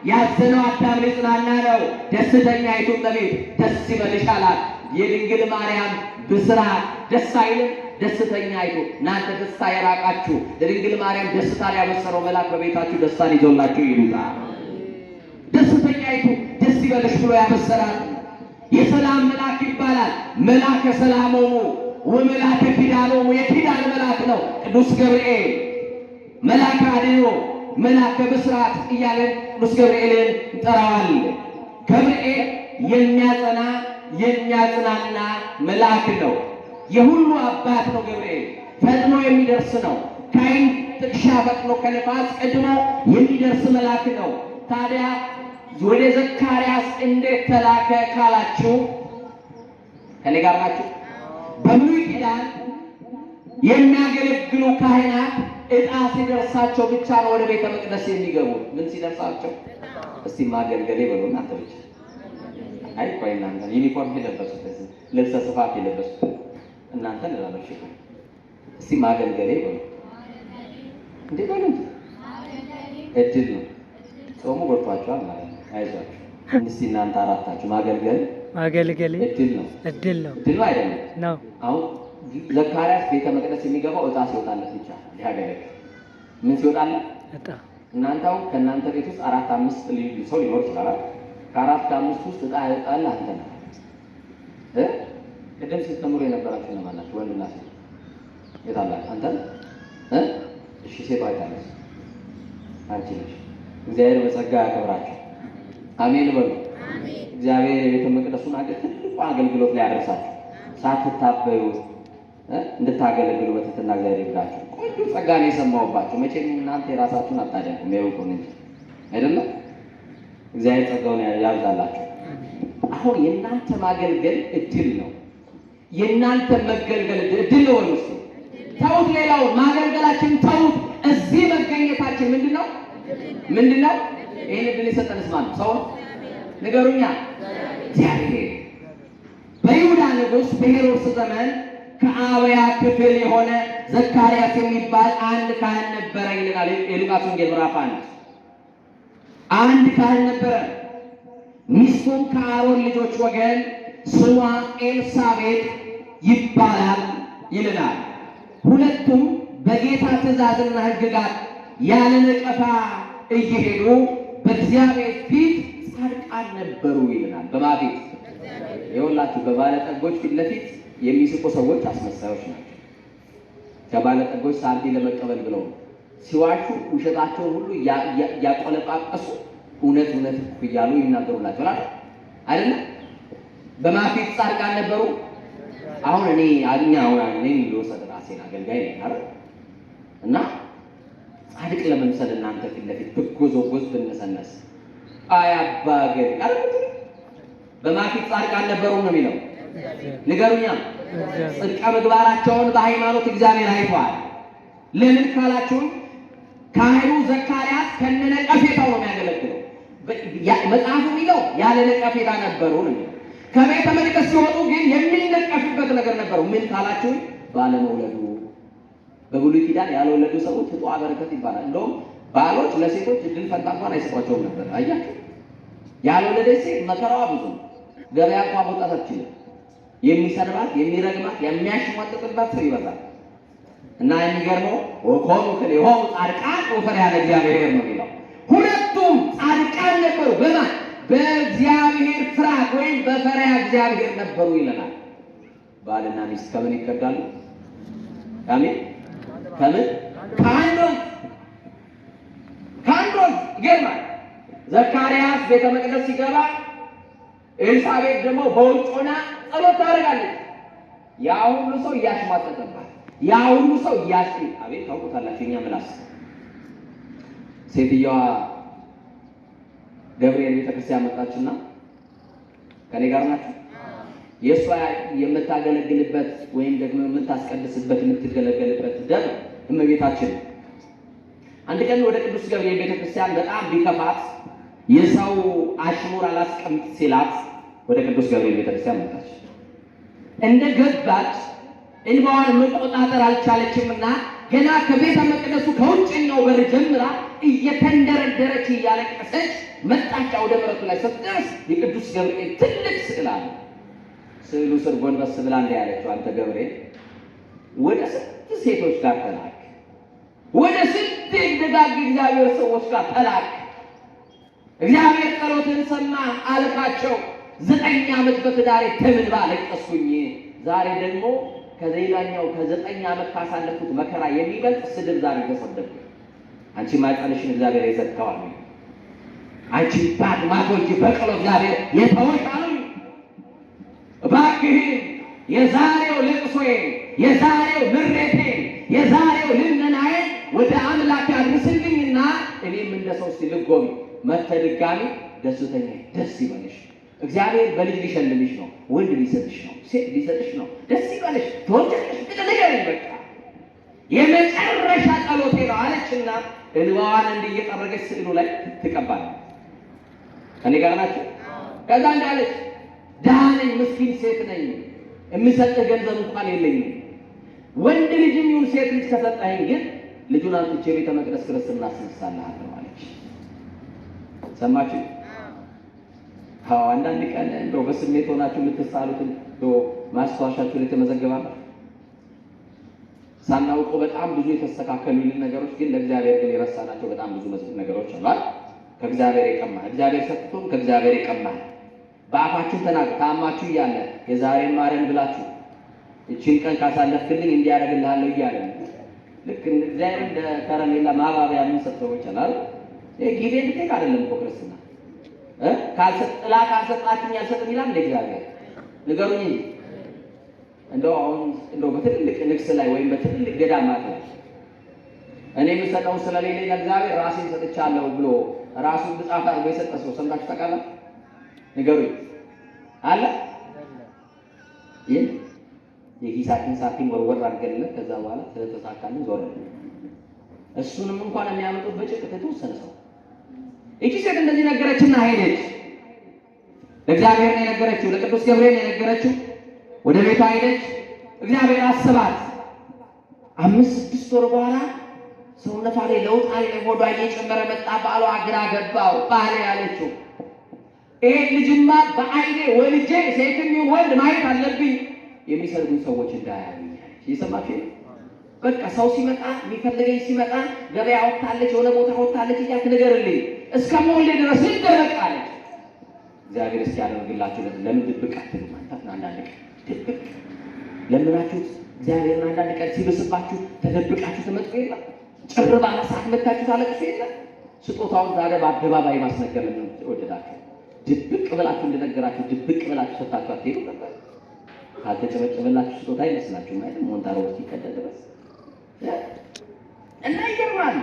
ያዘነው አዳም ሊጽናና ነው። ደስተኛይቱ እመቤት ደስ ይበልሽ አላት። የድንግል ማርያም ብስራት ደስ አይልም? ደስተኛይቱ እናንተ ደስታ የራቃችሁ ለድንግል ማርያም ደስታን ያበሰረው መልአክ በቤታችሁ ደስታን ይዞላችሁ ይሉታ። ደስተኛይቱ ደስ ይበልሽ ብሎ ያበሰራት የሰላም መልአክ ይባላል። መልአከ ሰላሞሙ ወመልአከ ኪዳኖሙ የኪዳን መልአክ ነው ቅዱስ ገብርኤል። መልአከ አድኅኖ መልአከ ብስራት እያለን ቅዱስ ገብርኤልን እንጠራዋለን። ገብርኤል የሚያጸና የሚያጽናና መልአክ ነው። የሁሉ አባት ነው ገብርኤል። ፈጥኖ የሚደርስ ነው። ከዓይን ጥቅሻ ፈጥኖ ከነፋስ ቀድሞ የሚደርስ መልአክ ነው። ታዲያ ወደ ዘካርያስ እንዴት ተላከ ካላችሁ ከኔ ጋር ናችሁ? በብሉይ ኪዳን የሚያገለግሉ ካህናት ዕጣ ሲደርሳቸው ብቻ ነው ወደ ቤተ መቅደስ የሚገቡ። ምን ሲደርሳቸው? እስቲ ማገልገሌ በሉ እናንተ ብቻ። አይ ቆይ እናንተ ዩኒፎርም የለበሱት ልብሰ ስፋት የለበሱት እናንተ ለላበሽ እስቲ ማገልገሌ በሉ። እንዴ በሉ እድል ነው። ጾሙ ጎድቷቸዋል ማለት ነው። አይዟችሁ እስቲ እናንተ አራታችሁ ማገልገል እድል ነው። እድል ነው አይደለም ነው። አሁን ዘካርያስ ቤተ መቅደስ የሚገባው ዕጣ ሲወጣለት ብቻ ሊያገለግል። ምን ሲወጣለት? ዕጣ። እናንተ አሁን ከእናንተ ቤት ውስጥ 4-5 ልዩ ሰው ሊኖር ይችላል። ከ4-5 ውስጥ ዕጣ ያወጣል አንተ ነህ። ቅድም ስትምሩ የነበራችሁ ነው ማለት ወንድና ሴት የታላችሁ አንተ ነህ። እሺ ሴት አይታለች አንቺ ነሽ። እግዚአብሔር በጸጋ ያከብራችሁ። አሜን በሉ። እግዚአብሔር የቤተ መቅደሱን ትልቁ አገልግሎት ላይ ያደርሳችሁ። ሳትታበዩ እንድታገለግሉ በትህትና እግዚአብሔር ይርዳችሁ። ቆንጆ ጸጋ ነው የሰማሁባችሁ። መቼም እናንተ የራሳችሁን አታደርጉም ያውቁን እንጂ አይደለም። እግዚአብሔር ጸጋውን ያብዛላችሁ። አሁን የእናንተ ማገልገል እድል ነው። የእናንተ መገልገል እድል ነው። ወይስ ተውት፣ ሌላውን ማገልገላችን ተውት። እዚህ መገኘታችን ምንድነው? ይሄን እድል የሰጠንስ ማን ነው? ሰው ንገሩኛ። እግዚአብሔር። በይሁዳ ንጉሥ በሄሮድስ ዘመን ከአብያ ክፍል የሆነ ዘካርያስ የሚባል አንድ ካህን ነበረ ይላል የሉቃስ ወንጌል ምዕራፍ 1። አንድ ካህን ነበረ። ሚስቱም ከአሮን ልጆች ወገን ስሟ ኤልሳቤጥ ይባላል ይልናል። ሁለቱም በጌታ ትእዛዝና ሕግጋት ያለ ነቀፋ እየሄዱ በእግዚአብሔር ፊት ጻድቃን ነበሩ ይልናል። በማፊት የሁላችሁ በባለጠጎች ፊት ለፊት የሚስቁ ሰዎች አስመሳዮች ናቸው። ከባለጠጎች ሳንቲም ለመቀበል ብለው ሲዋሹ ውሸታቸውን ሁሉ ያቆለጳቀሱ እውነት እያሉ ይናገሩላቸዋል አይደል? በማፊት ጻድቃን ነበሩ። አሁን እኔ ልወሰድ ራሴን አገልጋይ ነኝ አይደል? እና ጻድቅ ለመምሰል እናንተ ፊት ለፊት ብጎዘጎዝ ብንሰነስ አያባገር አይደል? በማፊት ጻድቃን ነበሩ ነው የሚለው። ንገሩኛ። ጽድቀ ምግባራቸውን በሃይማኖት እግዚአብሔር አይቷል። ለምን ካላችሁ ካህኑ ዘካርያስ ከነነቀፌታው ነው የሚያገለግለው። መጽሐፉ የሚለው ያለ ነቀፌታ ነበሩ ነው የሚለው። ከቤተ መቅደስ ሲወጡ ግን የሚነቀፍበት ነገር ነበረው። ምን ካላችሁ ባለመውለዱ። በብሉይ ኪዳን ያልወለዱ ሰዎች ሕጧ በረከት ይባላል። እንደውም ባሎች ለሴቶች እድል ፈንታ እንኳን አይሰጧቸውም ነበር። አያችሁ፣ ያልወለደች ሴት መከራዋ ብዙ ነው። ገበያ እንኳን መውጣት አትችልም። የሚሰድባት፣ የሚረግማት፣ የሚያሽሟጥጥባት ሰው ይበዛል። እና የሚገርመው ወኮኑ ክልኤሆሙ ጻድቃን ወፈሪሃነ እግዚአብሔር ነው የሚለው። ሁለቱም ጻድቃን ነበሩ። በማን? በእግዚአብሔር ፍርሃት ወይም በፈሪሃ እግዚአብሔር ነበሩ ይለናል። ባልና ሚስት ከምን ይቀዳሉ? አሜን። ከምን? ከአንድ ይገርማል። ዘካርያስ ቤተ መቅደስ ሲገባ ኤልሳቤጥ ደግሞ በውጭ ሆና ጸሎት ታደርጋለች። ያ ሁሉ ሰው እያሽሟጠጠባት፣ ያ ሁሉ ሰው አቤት ታውቁታላችሁ የኛ ምላስ። ሴትዮዋ ገብርኤል ቤተክርስቲያን መጣችና ከኔ ጋር ናችሁ? የእሷ የምታገለግልበት ወይም ደግሞ የምታስቀድስበት የምትገለገልበት ደብር እመቤታችን አንድ ቀን ወደ ቅዱስ ገብርኤል ቤተክርስቲያን በጣም ቢከፋት የሰው አሽሙር አላስቀምጥ ሲላት ወደ ቅዱስ ገብርኤል ቤተክርስቲያን መጣች። እንደ ገባች እንባዋን መቆጣጠር አልቻለችምና ገና ከቤተ መቅደሱ ከውጭኛው በር ጀምራ እየተንደረደረች እያለቀሰች መጣች። ወደ ምሕረቱ ላይ ስትደርስ የቅዱስ ገብርኤል ትልቅ ስዕል አለ። ስዕሉ ስር ጎንበስ ብላ እንዲህ ያለችው፣ አንተ ገብርኤል ወደ ስንት ሴቶች ጋር ተላክ፣ ወደ ስንት ደጋግ እግዚአብሔር ሰዎች ጋር ተላክ። እግዚአብሔር ጸሎትን ሰማ አልካቸው። 9 ዓመት በትዳሬ ተምንባ አለቀስኩኝ። ዛሬ ደግሞ ከሌላኛው ከ9 ዓመት ካሳለፉት መከራ የሚበልጥ ስድብ ዛሬ ተሰደብኩ። አንቺ ማይጠንሽን እግዚአብሔር የዘጋዋል። አንቺ ባድ ማቶች በቀሎ እግዚአብሔር የተወሻሉ። እባክህ የዛሬው ልቅሶዬን፣ የዛሬው ምሬቴን፣ የዛሬው ልመናዬን ወደ አምላክ አድርስልኝና እኔም እንደ ሰው ሲልጎም መተድጋሚ ደስተኛ ደስ ይበልሽ። እግዚአብሔር በልጅ ሊሸልምሽ ነው፣ ወንድ ሊሰጥሽ ነው፣ ሴት ሊሰጥሽ ነው። ደስ ይበልሽ፣ ተወደድሽ፣ ነገር በቃ የመጨረሻ ጸሎቴ ነው አለችና እንባዋን እንዲህ እየጠረገች ስዕሉ ላይ ትቀባለች። ከኔ ጋር ናቸው። ከዛ እንዳለች ድሃ ነኝ፣ ምስኪን ሴት ነኝ፣ የምሰጥህ ገንዘብ እንኳን የለኝም። ወንድ ልጅም ይሁን ሴት ልጅ ከሰጠኸኝ ግን ልጁን አምጥቼ ቤተ መቅደስ ክርስትና አስነሳልሃለሁ አለች። ሰማችሁ? አዎ። አንዳንድ ቀን እንደው በስሜት ሆናችሁ የምትሳሉትን ማስታወሻችሁ ላይ ተመዘገባለሁ። ሳናውቀው በጣም ብዙ የተስተካከሉልን ነገሮች ግን ለእግዚአብሔር ግን የረሳናቸው በጣም ብዙ ነገሮች አሉ። ከእግዚአብሔር የቀማህ እግዚአብሔር ሰጥቶን ከእግዚአብሔር የቀማህ በአፋችሁ ተናገሩ። ታማችሁ እያለ የዛሬን ማረን ብላችሁ እቺን ቀን ካሳለፍክልኝ እንዲያደርግልሃለሁ እያለ ልክ እግዚአብሔር እንደ ከረሜላ ማባቢያ የምንሰጥ ሰዎች አሉ። ጊዜ እንድትሄድ አይደለም እኮ ክርስትና ካልሰጥላ ካልሰጣችሁኝ አልሰጥም ይላል እግዚአብሔር። ንገሩኝ እንጂ እንደው አሁን እንደው በትልልቅ ንግስ ላይ ወይም በትልልቅ ገዳማት ላይ እኔ የምሰጠው ስለሌለኝ እግዚአብሔር ራሴን ሰጥቻለሁ ብሎ ራሱን ብጻፍ አድርጎ የሰጠ ሰው ሰምታችሁ ታውቃላችሁ? ንገሩኝ አለ። ይህ የኪሳችን ሳንቲም ወርወር አድርገንለት ከዛ በኋላ ስለተሳካልን ዞር እሱንም እንኳን የሚያመጡት በጭቅት የተወሰነ ሰው። እቺ ሴት እንደዚህ ነገረችና ሄደች። ለእግዚአብሔር ነው የነገረችው፣ ለቅዱስ ገብርኤል ነው የነገረችው። ወደ ቤቷ ሄደች። እግዚአብሔር አስባት። 5-6 ወር በኋላ ሰውነቷ ላይ ለውጥ አለ። ሆዷ እየጨመረ መጣ። ባሏ ግራ ገባው። ባለ ያለችው ይሄ ልጅማ በአይኔ ወልጄ ሴትም ይሁን ወንድ ማየት አለብኝ፣ የሚሰልጉኝ ሰዎች እንዳያዩኝ። እየሰማችሁ በቃ ሰው ሲመጣ የሚፈልገኝ ሲመጣ ገበያ ወጣለች፣ የሆነ ቦታ ወጣለች እያልክ ንገርልኝ፣ እስከ ሞልድ ድረስ እንደበቃለች። እግዚአብሔር እስኪያደርግላችሁ ለምን ድብቅ አትሉም? አንዳንድ ቀን ድብቅ ለምናችሁት እግዚአብሔርን አንዳንድ ቀን ሲብስባችሁ ተደብቃችሁ ትመጡ የለ ጭር ባለ ሰዓት መታችሁ ታለቅሱ የለ። ስጦታውን ዛሬ በአደባባይ ማስነገር ለምን ወደዳችሁ? ድብቅ ብላችሁ እንደነገራችሁ ድብቅ ብላችሁ ሰጣችሁ አትሄዱ ነበር? ካልተጨበጨበላችሁ ስጦታ አይመስላችሁ ማለት ሞንታሮ ውስጥ ይቀደድ ድረስ እና ይገርማል።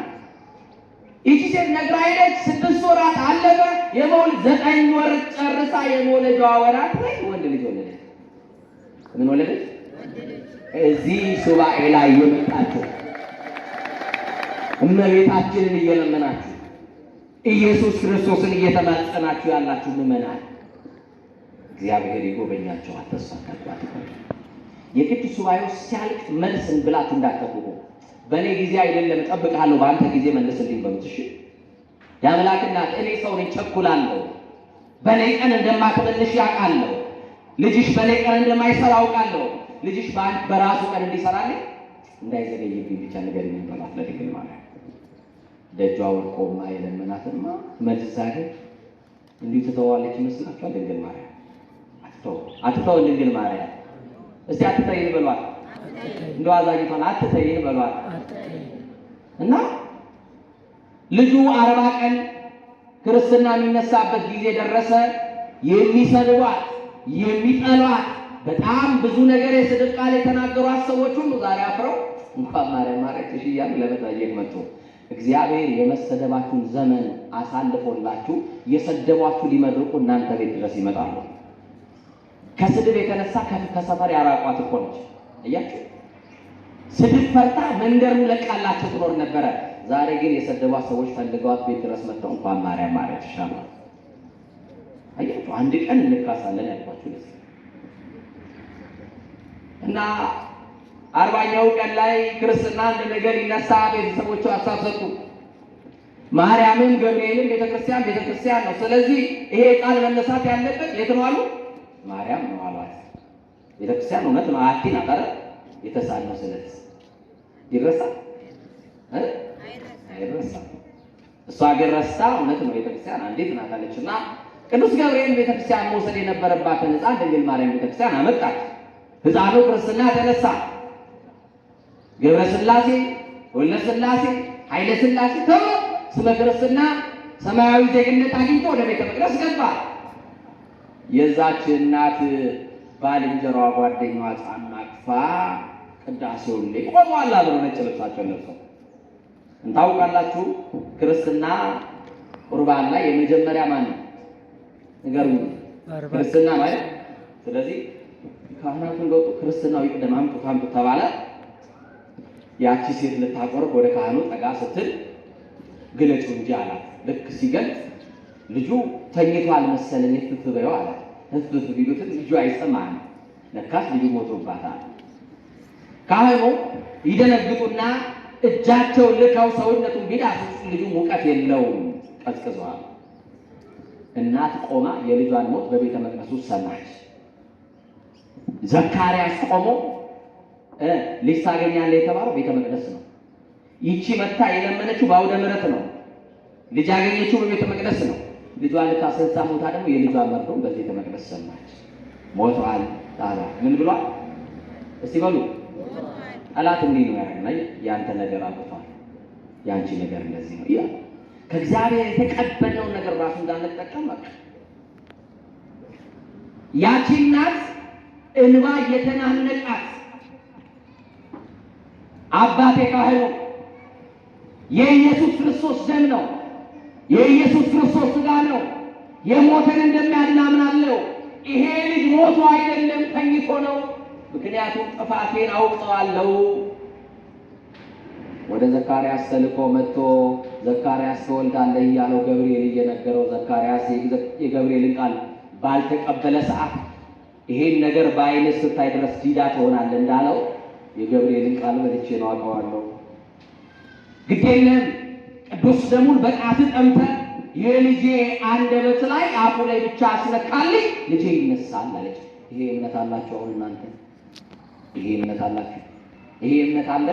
ይቺ ሴት ነግራ ሄደች። 6 ወራት አለፈ። የመውለድ 9 ወር ጨርሳ የመውለጃዋ ወራት ላይ ወንድ ልጅ ወለደች። ምን ወለደች? እዚህ ሱባኤ ላይ የመጣችሁ እመቤታችንን እየለመናችሁ ኢየሱስ ክርስቶስን እየተማጸናችሁ ያላችሁ ምእመናን እግዚአብሔር ይጎበኛችኋል። ተስፋ አታድርጉ። የግድ ሱባኤው ሲያልቅ መልስን ብላችሁ እንዳትጠብቁ። በእኔ ጊዜ አይደለም እጠብቃለሁ፣ በአንተ ጊዜ መልስልኝ በሉት። እሺ የአምላክ እናት እኔ ሰው ነኝ፣ ቸኩላለሁ። በእኔ ቀን እንደማትመልሽ ያውቃለሁ። ልጅሽ በኔ ቀን እንደማይሰራ አውቃለሁ። ልጅሽ በራሱ ቀን እንዲሰራልኝ እንዳይዘገይብኝ ብቻ ንገሪኝ በላት ለድንግል ማርያም። ደጇ ወድቆማ የለመናትማ መልስ ግን እንዲሁ ትተዋለች ይመስላችኋል? ድንግል ማርያም አትተው ድንግል ማርያም። እስቲ አትተይን በሏት። እንደው አዛኝቷን አትተይን በሏት። እና ልጁ 40 ቀን ክርስትና የሚነሳበት ጊዜ ደረሰ። የሚሰድቧት የሚጠሏት በጣም ብዙ ነገር የስድብ ቃል የተናገሯት ሰዎች ሁሉ ዛሬ አፍረው እንኳን ማርያም ማረችሽ እያሉ ለመጠየቅ መጡ። እግዚአብሔር የመሰደባችሁን ዘመን አሳልፎላችሁ የሰደቧችሁ ሊመርቁ እናንተ ቤት ድረስ ይመጣሉ። ከስድብ የተነሳ ከሰፈር ያራቋት እኮ ነች። እያችሁ ስድብ ፈርታ መንደሩን ለቃላቸው ትኖር ነበረ። ዛሬ ግን የሰደቧት ሰዎች ፈልገዋት ቤት ድረስ መጥተው እንኳን ማርያም ማረችሽ አሏት። አያችሁ አንድ ቀን እንካሳለን ያልኳችሁ ለዚህ እና 40ኛው ቀን ላይ ክርስትና እንደ ነገር ይነሳ። ቤተሰቦቿ ሀሳብ ሰጡ። ማርያምም ገብርኤልም ቤተክርስቲያን ነው። ስለዚህ ይሄ ቃል መነሳት ያለበት የት ነው አሉ? ማርያም ነው አሏት። ቤተክርስቲያን እውነት ነው አቲ ናት አይደል? የተሳለው ስለዚህ ይረሳል አይረሳም። እሷ ግን ረስታ እውነት ነው ቤተክርስቲያን አንዲት ናት አለችና ቅዱስ ገብርኤል ቤተክርስቲያን መውሰድ የነበረባትን ሕፃን ድንግል ማርያም ቤተክርስቲያን አመጣች። ሕፃኑ ክርስትና ተነሳ። ገብረ ሥላሴ ወልደ ሥላሴ ኃይለ ሥላሴ ተብሎ ስመ ክርስትና ሰማያዊ ዜግነት አግኝቶ ወደ ቤተ መቅደስ ገባ። የዛች እናት ባልንጀራዋ ጓደኛዋ ሕፃን አቅፋ ቅዳሴውን ላይ ቆመዋል። አብረው ነጭ ልብሳቸውን ለብሰው እንታውቃላችሁ። ክርስትና ቁርባን ላይ የመጀመሪያ ማን ነው ንገሩኝ? ክርስትና ማለት ስለዚህ ካህናቱን ገጡ። ክርስትናው ይቅደም አምጡ ተባለ። ያቺ ሴት ልታቆርብ ወደ ካህኑ ጠጋ ስትል ግለጩ እንጂ አላት። ልክ ሲገልጽ ልጁ ተኝቷል መሰለኝ እፍፍ በይው አላት። እፍፍ ቢሉትም ልጁ አይሰማም። ለካስ ልጁ ሞቶባታል። ካህኑ ይደነግጡና እጃቸውን ልከው ሰውነቱን ቢዳስሱ ልጁ ሙቀት የለውም ቀዝቅዟል። እናት ቆማ የልጇን ሞት በቤተ መቅደሱ ሰማች። ዘካርያስ ቆሞ ልጅ ታገኛለህ የተባለው ቤተ መቅደስ ነው። ይቺ መታ የለመነችው በአውደ ምሕረት ነው። ልጅ ያገኘችው በቤተ መቅደስ ነው። ልጇ ልታሰሳ ሞታ ደግሞ የልጇ መርዶ በቤተ መቅደስ ሰማች። ሞቷል ታላ ምን ብሏል? እስቲ በሉ ጠላት እንዲህ ነው ያረጋይ። ያንተ ነገር አጥቷል፣ ያንቺ ነገር እንደዚህ ነው ያ ከእግዚአብሔር የተቀበልነው ነገር ራሱ እንዳንጠቀም ያቺ እናት እንባ የተናነቃት አባቴ ካህኑ የኢየሱስ ክርስቶስ ደም ነው፣ የኢየሱስ ክርስቶስ ሥጋ ነው፣ የሞተን እንደሚያድን አምናለሁ። ይሄ ልጅ ሞቶ አይደለም ተኝቶ ነው፣ ምክንያቱም ጥፋቴን አውቀዋለሁ። ወደ ዘካርያስ ተልኮ መጥቶ ዘካርያስ ትወልዳለህ እያለው ገብርኤል እየነገረው ዘካርያስ የገብርኤልን ቃል ባልተቀበለ ሰዓት ይሄን ነገር በዓይንህ ስታይ ድረስ ዲዳ ትሆናለህ እንዳለው የገብርኤልን ቃል በልቼ ነው አውቀዋለሁ። ግድ የለም ቅዱስ ደሙን በጣትህ ጠምተህ የልጄ አንደበት ላይ አፉ ላይ ብቻ አስነካልኝ ልጄ ይነሳል አለች። ይሄ እምነት አላችሁ? አሁን እናንተ ይሄ እምነት አላችሁ? ይሄ እምነት አለ?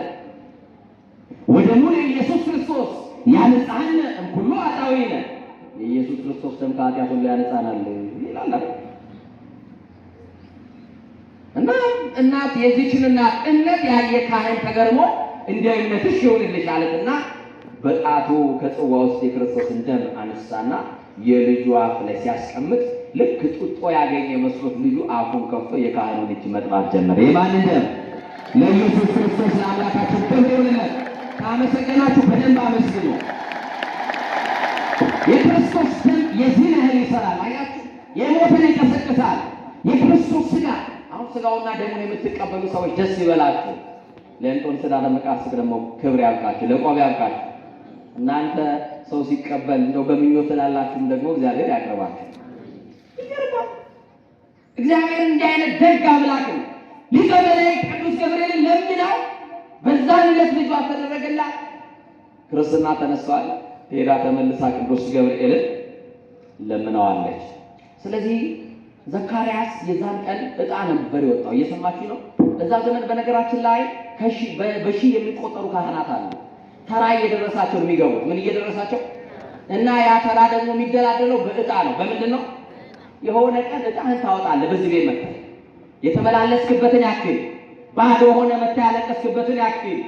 ወደ ሙሉ ኢየሱስ ክርስቶስ ያነጻን እምኩሉ ኃጣውኢነ የኢየሱስ ክርስቶስ ደም ከኃጢአት ሁሉ ያነጻናል ይላል አይደል? እና እናት የዚህችን እናት እምነት ያየ ካህን ተገርሞ እንደ እምነትሽ ይሁንልሽ አለትና በጣቱ ከጽዋ ውስጥ የክርስቶስን ደም አነሳና የልጁ አፍ ላይ ሲያስቀምጥ ልክ ጡጦ ያገኘ መስሎት ልጁ አፉን ከፍቶ የካህኑን እጅ መጥባት ጀመረ። የማንን ደም? ለኢየሱስ ክርስቶስ ለአምላካችን ክብር ይሁንለት። ካመሰገናችሁ በደንብ አመስግኑ። የክርስቶስ ደም የዚህ ያህል ይሰራል። አያችሁ፣ የሞትን ይቀሰቅሳል። የክርስቶስ ሥጋ አሁን ሥጋውና ደሙን የምትቀበሉ ሰዎች ደስ ይበላችሁ። ለእንጦን ስዳ ለመቃስቅ ደግሞ ክብር ያብቃችሁ፣ ለቆብ ያብቃችሁ። እናንተ ሰው ሲቀበል እንደው በምኞት ላላችሁም ደግሞ እግዚአብሔር ያቀርባችሁ። እግዚአብሔር እንዲህ አይነት ደግ አምላክ ነው። ሊቀ መላእክት ቅዱስ ገብርኤልን ለምነው በዛን ዕለት ልጇ ተደረገላት። ክርስትና ተነስቷል። ሄዳ ተመልሳ ቅዱስ ገብርኤልን ለምነዋለች። ስለዚህ ዘካርያስ የዛን ቀን ዕጣ ነበር የወጣው። እየሰማችሁ ነው? እዛ ዘመን በነገራችን ላይ በሺህ የሚቆጠሩ ካህናት አሉ። ተራ እየደረሳቸው ነው የሚገቡት። ምን እየደረሳቸው እና ያ ተራ ደግሞ የሚደላደለው በዕጣ ነው። በምንድን ነው? የሆነ ቀን ዕጣህን ታወጣለህ። በዚህ ቤት መጥተህ የተመላለስክበትን ያክል ባዶ ሆነ መጥተህ ያለቀስክበትን ያክል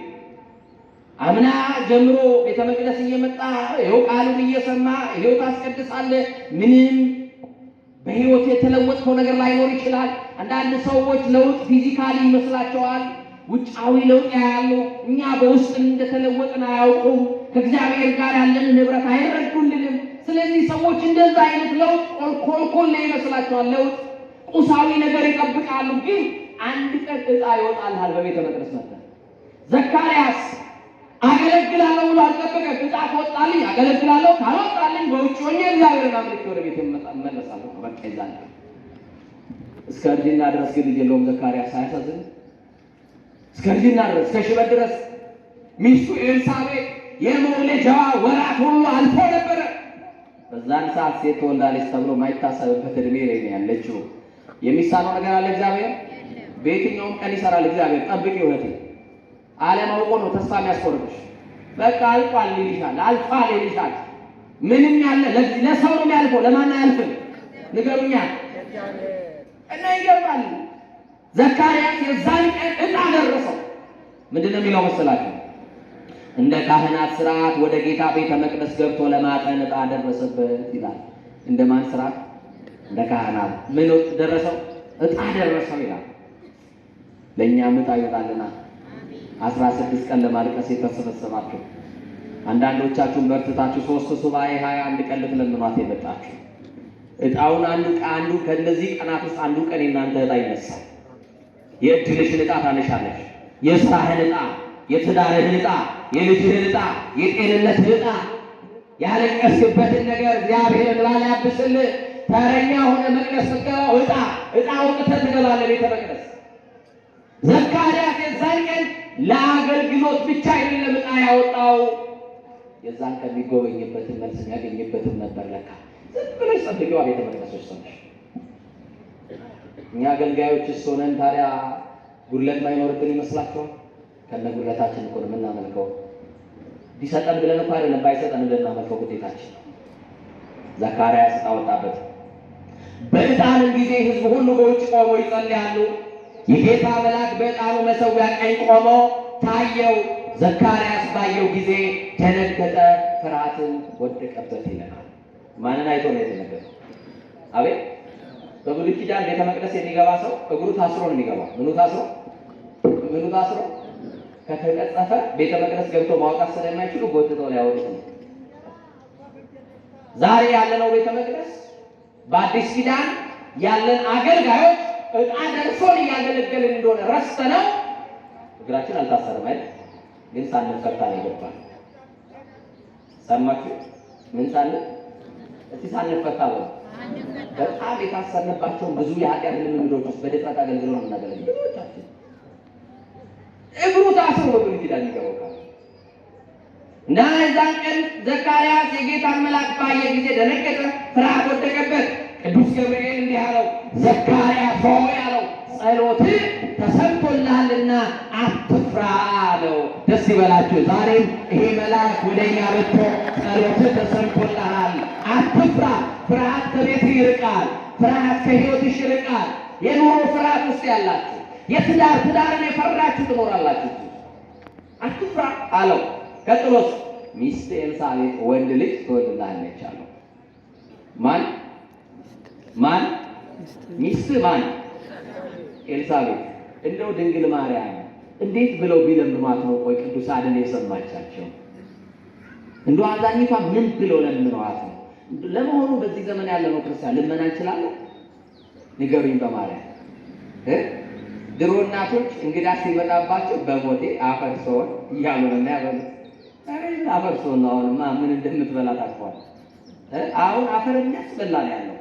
አምና ጀምሮ ቤተ መቅደስ እየመጣ ይኸው ቃሉን እየሰማ ይኸው ታስቀድሳለህ። ምንም በህይወት የተለወጥከው ነገር ላይኖር ይችላል። አንዳንድ ሰዎች ለውጥ ፊዚካሊ ይመስላቸዋል፣ ውጫዊ ለውጥ ያያሉ። እኛ በውስጥ እንደተለወጥን አያውቁም። ከእግዚአብሔር ጋር ያለን ንብረት አይረዱልንም። ስለዚህ ሰዎች እንደዛ አይነት ለውጥ ኮልኮል ይመስላቸዋል። ለውጥ ቁሳዊ ነገር ይጠብቃሉ። ግን አንድ ቀን ዕጣ ይወጣልሃል በቤተ መቅደስ መጥተህ። ዘካርያስ አገለግላለሁ ብሎ አልጠበቀም። ዕጣ ከወጣልኝ አገለግላለሁ፣ ካልወጣልኝ በውጭ ሆኜ እግዚአብሔርን አምልኬ ወደ ቤት እመለሳለሁ። በቃ ይዛል። እስከ እርጅና ድረስ ግን ልጅ የለውም ዘካርያስ። አያሳዝንም? እስከ እርጅና ድረስ እስከ ሽበት ድረስ ሚስቱ ኤልሳቤጥ የመውለጃዋ ወራት ሁሉ አልፎ ነበረ። በዛን ሰዓት ሴት ትወልዳለች ተብሎ ማይታሰብበት እድሜ ላይ ነው ያለችው። የሚሳነው ነገር አለ እግዚአብሔር? በየትኛውም ቀን ይሰራል እግዚአብሔር። ጠብቂ እህቴ። አለማውቆ ነው ተስፋ የሚያስቆርጥሽ። በቃ አልቋል ይልሻል፣ አልፏል ይልሻል። ምንም ያለ ለሰው ነው የሚያልፈው፣ ለማን አያልፍም? ንገሩኛ። እና ይገባል። ዘካርያስ የዛን ቀን ዕጣ ደረሰው። ምንድን ነው የሚለው መሰላችሁ? እንደ ካህናት ስርዓት ወደ ጌታ ቤተ መቅደስ ገብቶ ለማጠን ዕጣ ደረሰበት ይላል። እንደ ማን ስርዓት? እንደ ካህናት። ምን ደረሰው? ዕጣ ደረሰው ይላል። ለእኛም ዕጣ ይወጣልና 16 ቀን ለማልቀስ የተሰበሰባችሁ አንዳንዶቻችሁን በርትታችሁ 3 ሱባኤ 21 ቀን ልትለምኗት የመጣችሁ ዕጣውን አንዱ ከእነዚህ ቀናት ውስጥ አንዱ ቀን የእናንተ ዕጣ ይነሳል። የእድልሽን ዕጣ ታነሻለሽ። የስራህን ዕጣ፣ የትዳርህን ዕጣ፣ የልጅህን ዕጣ፣ የጤንነትህን ዕጣ፣ ያለቀስክበትን ነገር እግዚአብሔር ላያብስልህ ተረኛ ሆነ መቅደስ ስትገባው ዕጣ ወጥተህ ትገባለህ ቤተ መቅደስ። ዘካርያስ የዛን ቀን ለአገልግሎት ብቻ አይደለም ዕጣ ያወጣው፣ የዛን ቀን የሚጎበኝበትን መልስ የሚያገኝበትን ነበር። ለካ ዝም ብለሽ ጸልቂዋ ቤተ መቅደሶች ሰዎች። እኛ አገልጋዮችስ ሆነን ታዲያ ጉድለት ማይኖርብን ይመስላችኋል? ከነ ጉድለታችን እኮ ነው የምናመልከው። ቢሰጠን ብለን እኮ አይደለም፣ ባይሰጠን ልናመልከው ግዴታችን ነው። ዘካርያስ ዕጣ ወጣበት። በዕጣንም ጊዜ ሕዝብ ሁሉ በውጭ ቆመው ይጸልያሉ። የጌታ መልአክ በዕጣኑ መሠዊያ ቀኝ ቆሞ ታየው። ዘካርያስ ባየው ጊዜ ደነገጠ፣ ፍርሃትን ወደቀበት ይለናል። ማንን አይቶ ነው የደነገጠው? አቤት! በብሉይ ኪዳን ቤተ መቅደስ የሚገባ ሰው እግሩ ታስሮ ነው የሚገባው። ምኑ ታስሮ? ከተቀጸፈ ቤተ መቅደስ ገብቶ ማውጣት ስለማይችሉ ጎትተው ሊያወጡት ነው። ዛሬ ያለነው ቤተ መቅደስ በአዲስ ኪዳን ያለን አገልጋዮች ዕጣ ደርሶን እያገለገልን እንደሆነ ረስተነው እግራችን አልታሰረም አይደል? ግን ሳንፈታ ነው የገባን። ሰማችሁ? ምን ሳንል እስቲ ሳንፈታ ነው። በጣም የታሰርንባቸውን ብዙ የኃጢአት ልምምዶች ውስጥ በድፍረት አገልግሎ ነው የምናገለግለው። ብዙዎቻችን እግሩ ታስሮ በብሉይ ኪዳን ይገባል። እና የዛን ቀን ዘካርያስ የጌታን መልአክ ባየ ጊዜ ደነገጠ፣ ፍርሃት ወደቀበት። ቅዱስ ገብርኤል እንዲህ አለው፣ ዘካርያስ ሆይ አለው፣ ጸሎትህ ተሰምቶልሃልና አትፍራ አለው። ደስ ይበላችሁ። ዛሬም ይሄ መልአክ ወደ እኛ መጥቶ ጸሎትህ ተሰምቶልሃል፣ አትፍራ። ፍርሃት ከቤትህ ይርቃል፣ ፍርሃት ከሕይወትሽ ይርቃል። የኑሮ ፍርሃት ውስጥ ያላችሁ፣ ትዳርን የፈራችሁ ትኖራላችሁ። አትፍራ አለው። ቀጥሎስ ሚስት ኤልሳቤጥ ወንድ ልጅ ትወልድልሃለች አለው። ማን? ሚስት ማን? ኤልሳቤጥ። እንደው ድንግል ማርያም እንዴት ብለው ቢለምኗት ነው? ቆይ ቅዱሳንን የሰማቻቸው እንደው አዛኝቷ ምን ብለው ለምነዋት ነው? ለመሆኑ በዚህ ዘመን ያለነው ክርስቲያን ልመና እንችላለን? ንገሩኝ በማርያም። ድሮ እናቶች እንግዳ ሲመጣባቸው በሞቴ አፈር ሰውን እያሉ ነው ያበሉ። አፈር ሰውን ነው አሁንማ ምን እንደምትበላ ታውቀዋል። አሁን አፈር የሚያስበላ ነው ያለው።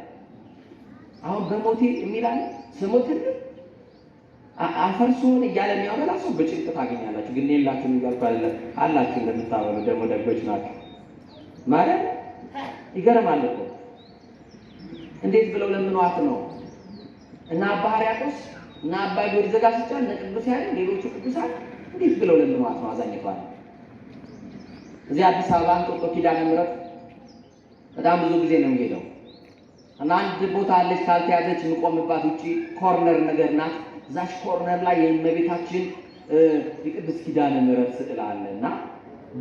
አሁን በሞቴ የሚላል ስሙትን አፈር ሰውን እያለ የሚያበላ ሰው በጭንቅ ታገኛላችሁ። ግን የላችሁ የሚገልኩ አላችሁ እንደምታበሉ ደግሞ ደጎች ናቸው። ማለት ይገርማል እኮ እንዴት ብለው ለምኗት ነው? እና አባ ሕርያቆስ እና አባ ጊዮርጊስ ዘጋስጫ እና ቅዱስ ያሬድ ሌሎቹ ቅዱሳን እንዴት ብለው ለምኗት ነው አዛኝቷል። እዚህ አዲስ አበባ እንጦጦ ኪዳነ ምሕረት በጣም ብዙ ጊዜ ነው የሚሄደው እና አንድ ቦታ አለች ካልተያዘች የምቆምባት ውጪ ኮርነር ነገር ናት። እዛች ኮርነር ላይ የእመቤታችን የቅድስት ኪዳነ ምሕረት ስዕል አለ እና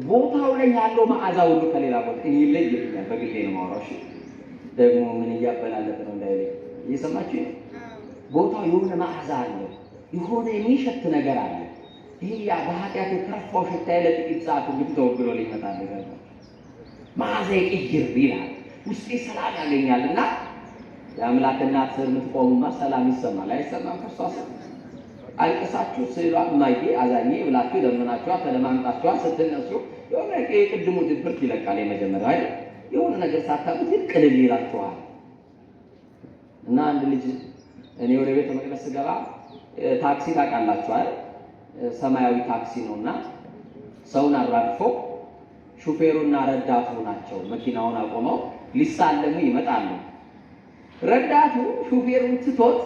ቦታው ላይ ያለው መዓዛ ሁሉ ከሌላ ቦታ እኔ ላይ ይልኛል። በግሌ ነው የማወራው። እሺ ደግሞ ምን እያበላለጠ ነው እንዳይለኝ እየሰማችሁ ነው። ቦታው የሆነ መዓዛ አለ፣ የሆነ የሚሸት ነገር አለ። ይሄ ያ በኃጢአት የከረፋው ሽታ ለጥቂት ሰዓት እንግዲህ ተወግዶ ሊመጣ ነገር ነው። መዓዛ ይቅይር ይላል፣ ውስጤ ሰላም ያገኛልና የአምላክ እናት ስር የምትቆሙማ ሰላም ይሰማል አይሰማም? ከሷ ስር አልቅሳችሁ ስዕሏን እማዬ አዛኜ ብላችሁ ለምናችኋት ተለማምጣችኋት ስትነሱ የሆነ የቅድሙ ድብርት ይለቃል። የመጀመሪያ አይደል የሆነ ነገር ሳታውቁት ቅልል ይላችኋል። እና አንድ ልጅ እኔ ወደ ቤተ መቅደስ ስገባ ታክሲ ታውቃላችሁ አይደል? ሰማያዊ ታክሲ ነውና ሰውን አራግፎ ሹፌሩና ረዳቱ ናቸው መኪናውን አቆመው ሊሳለሙ ይመጣሉ። ረዳቱ ሹፌሩን ትቶት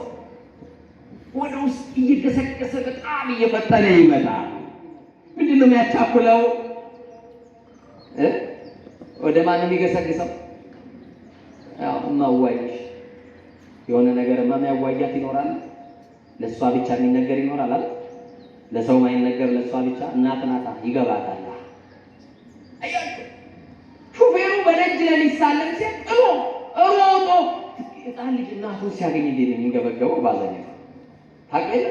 ወደ ውስጥ እየገሰገሰ በጣም እየፈጠነ ይመጣል። ምንድን ነው የሚያቻኩለው? ወደ ማን የሚገሰግሰው? ያው እማዋይሽ የሆነ ነገር የሚያዋያት ይኖራል። ለሷ ብቻ የሚነገር ይኖራል አይደል? ለሰው ማይነገር ለሷ ብቻ እናት ናታ ይገባታል። አያችሁ ሹፌሩ በደጅ ለሊሳለም ሲል ሮጦ ሕፃን ልጅ እናቱን ሲያገኝ እንዴት ነው የሚንገበገበው? ባዘኛ ታውቃለህ?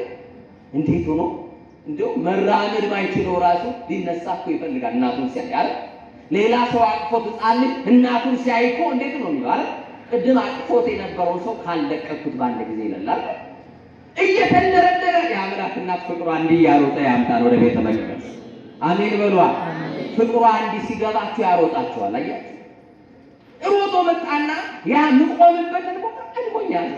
እንዴት ሆኖ እንደው መራመድ ማይችለው ራሱ ሊነሳ እኮ ይፈልጋል እናቱን ሲያይ አይደል? ሌላ ሰው አቅፎት ሕፃን ልጅ እናቱን ሲያይ እኮ እንዴት ነው የሚለው አይደል? ቅድም አቅፎት የነበረው ሰው ካለቀኩት በአንድ ጊዜ ይላል እየተንደረደረ የአምላክ እናት ፍቅሯ እንዲህ ያሮጠ ያምጣል ወደ ቤተ መቅደስ። አሜን በሏ። ፍቅሯ እንዲህ ሲገባችሁ ያሮጣችኋል። አያችሁ ሮጦ መጣና ያ ምቆምበትን ቦታ ቀድሞኛል።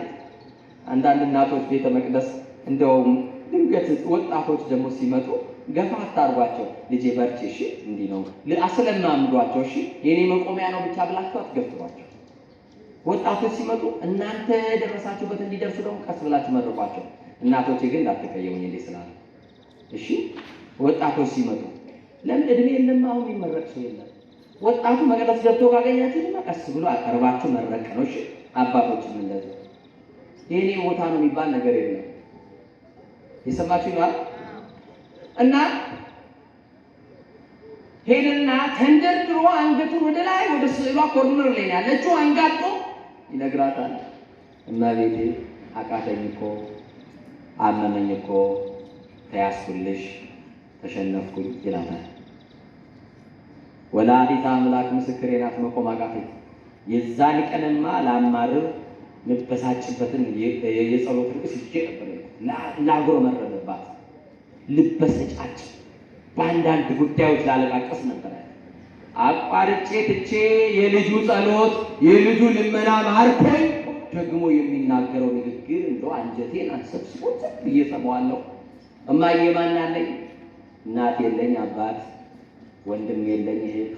አንዳንድ እናቶች ቤተ መቅደስ እንደውም ድንገት ወጣቶች ደግሞ ሲመጡ ገፋ አታርጓቸው። ልጄ በርቺ እሺ እንዲህ ነው አስለማምዷቸው። እሺ የኔ መቆሚያ ነው ብቻ ብላችሁ አትገፍቷቸው። ወጣቶች ሲመጡ እናንተ ደረሳችሁበት እንዲደርሱ ደግሞ ቀስ ብላችሁ መርቋቸው። እናቶቼ ግን እንዳትቀየሙኝ እንዴ ስላለ እሺ። ወጣቶች ሲመጡ ለምን እድሜ የለም አሁን የሚመረቅ ሰው የለም። ወጣቱ መቅደስ ገብቶ ካገኛችሁና ቀስ ብሎ አቀርባችሁ መረቅ ነው እሺ። አባቶችም እንደዚህ የኔ ቦታ ነው የሚባል ነገር የለም። የሰማችሁ ነው እና ሄደና ተንደርድሮ አንገቱን ወደ ላይ ወደ ስዕሏ ኮርነር ላይ ያለችው አንጋጦ ይነግራታል። እመቤቴ አቃተኝ እኮ አመመኝ እኮ ተያዝኩልሽ ተሸነፍኩኝ ይላታል። ወላዲተ አምላክ ምስክሬ ናት መቆም አቃተኝ። የዛን ቀንማ ላማርር ልበሳጭበትን የጸሎት ርዕስ ይዤ ነበር ላጉረመረምባት ልበሰጫጭ በአንዳንድ ጉዳዮች ላለቃቀስ ነበር። አቋርጬ ትቼ የልጁ ጸሎት የልጁ ልመና ማርኮኝ ደግሞ የሚናገረው ንግግር እንደው አንጀቴን አንሰብስቦት እየሰማዋለሁ። እማዬ ማን አለኝ? እናት የለኝ፣ አባት ወንድም የለኝ፣ እህት።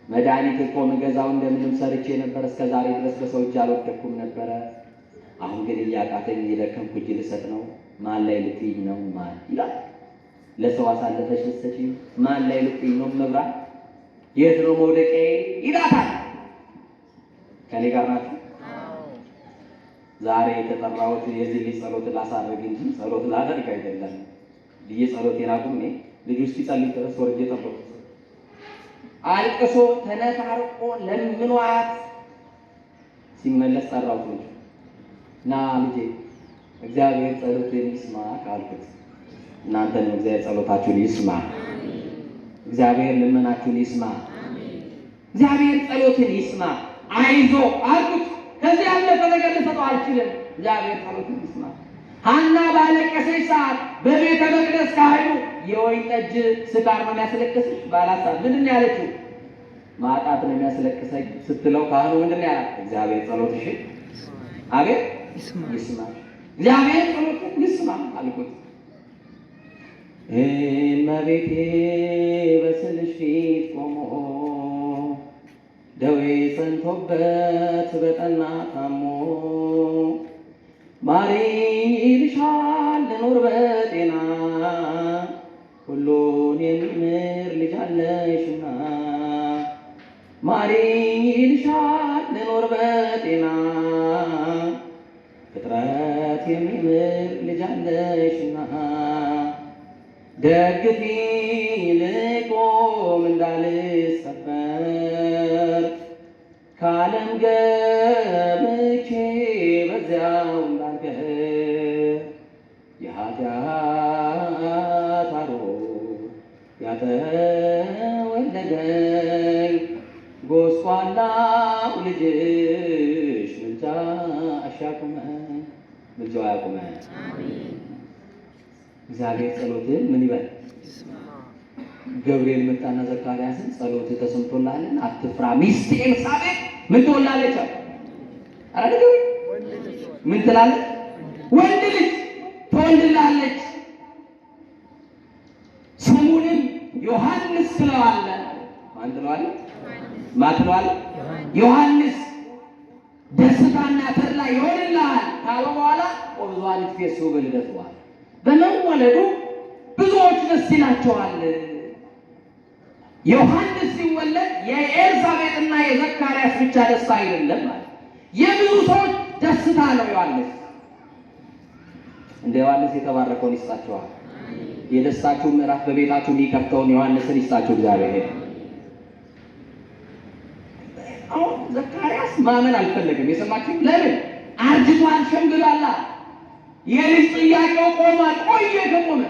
መድኃኒት እኮ ምገዛው እንደምንም ሰርቼ ነበር እስከ ዛሬ ድረስ በሰው እጅ አልወደኩም ነበረ። አሁን ግን እያቃተኝ እየደከምኩ እጅ ልሰጥ ነው። ማን ላይ ልትይኝ ነው? ማን ይላል? ለሰው አሳልፈሽ ልትሰጪኝ? ማን ላይ ልትይኝ ነው? መብራት የት ነው መውደቄ ይላታል። ከኔ ጋር ናችሁ? ዛሬ የተጠራሁት የዚህ ልጅ ጸሎት ላሳርግ እንጂ ጸሎት ላደርግ አይደለም። ልጅ ጸሎቴን አቁሜ ልጁ እስኪጸልይ ድረስ ወርጄ ጠበቁት። አልቅሶ ተነታርቆ ለምኗት ሲመለስ ጠራሁት። ልጅ ና ልጄ እግዚአብሔር ጸሎቴን ይስማ ካልኩት፣ እናንተንም እግዚአብሔር ጸሎታችሁን ይስማ፣ እግዚአብሔር ልመናችሁን ይስማ፣ እግዚአብሔር ጸሎትን ይስማ። አይዞ አልኩት። ከዚህ ያለፈ ነገር ልሰጠው አልችልም። እግዚአብሔር ጸሎትን ይስማ። ሐና ባለቀሰች ሰዓት በቤተ መቅደስ ካህኑ የወይን ጠጅ ስካር ነው የሚያስለቅስሽ ባላት ሰዓት ምንድን ነው ያለችው? ማጣት ነው የሚያስለቅሰኝ ስትለው ካህኑ ምንድን ነው ያላት? እግዚአብሔር ጸሎትሽን አቤት ይስማ፣ እግዚአብሔር ጸሎትን ይስማ አልኩት። እመቤቴ በስልሽ ፊት ቆሞ ደዌ ጸንቶበት በጠና ታሞ ማሪኝ ይልሻል ልኖር በጤና ሁሉን የሚምር ልጅ አለሽና ማሪኝ ይልሻል ልኖር በጤና ፍጥረት የሚምር ልጅ አለሽና ደግፊ ልቆም እንዳልሰበር ከዓለም ገብቼ በዚያው እንዳልቀር የኃጢአት አሮር ያተወለደኝ ጎስቋላው ልጅሽ ምልጃሽ ያቁመን፣ ምልጃው ያቁመን። እግዚአብሔር ጸሎትን ምን ይበል? ገብርኤል መጣና ዘካርያስን ጸሎት ተሰምቶልሃልና አትፍራ፣ ሚስት ኤልሳቤጥ ምን ትወልዳለች? አረ ምን ትላለች? ወንድ ልጅ ትወልድልሃለች፣ ስሙንም ዮሐንስ ትለዋለህ። ማን ትለዋለህ? ማን ትለዋለህ? ዮሐንስ ደስታና ተድላ ይሆንልሃል ካለ በኋላ ወብዙኃን ይትፌስሑ በልደቱ በመወለዱ ብዙዎች ደስ ይላቸዋል። ዮሐንስ ሲወለድ የኤልሳቤጥና የዘካርያስ ብቻ ደስታ አይደለም ማለት የብዙ ሰዎች ደስታ ነው። ዮሐንስ እንደ ዮሐንስ የተባረከውን ይስጣችኋል። የደስታችሁ ምዕራፍ በቤታችሁ የሚከፍተውን ዮሐንስን ይስጣችሁ እግዚአብሔር። አሁን ዘካርያስ ማመን አልፈለግም። የሰማችሁ ለምን? አርጅቷል፣ ሸምግሏል። የልጅ ጥያቄው ቆሟል። ቆየ ከቆመ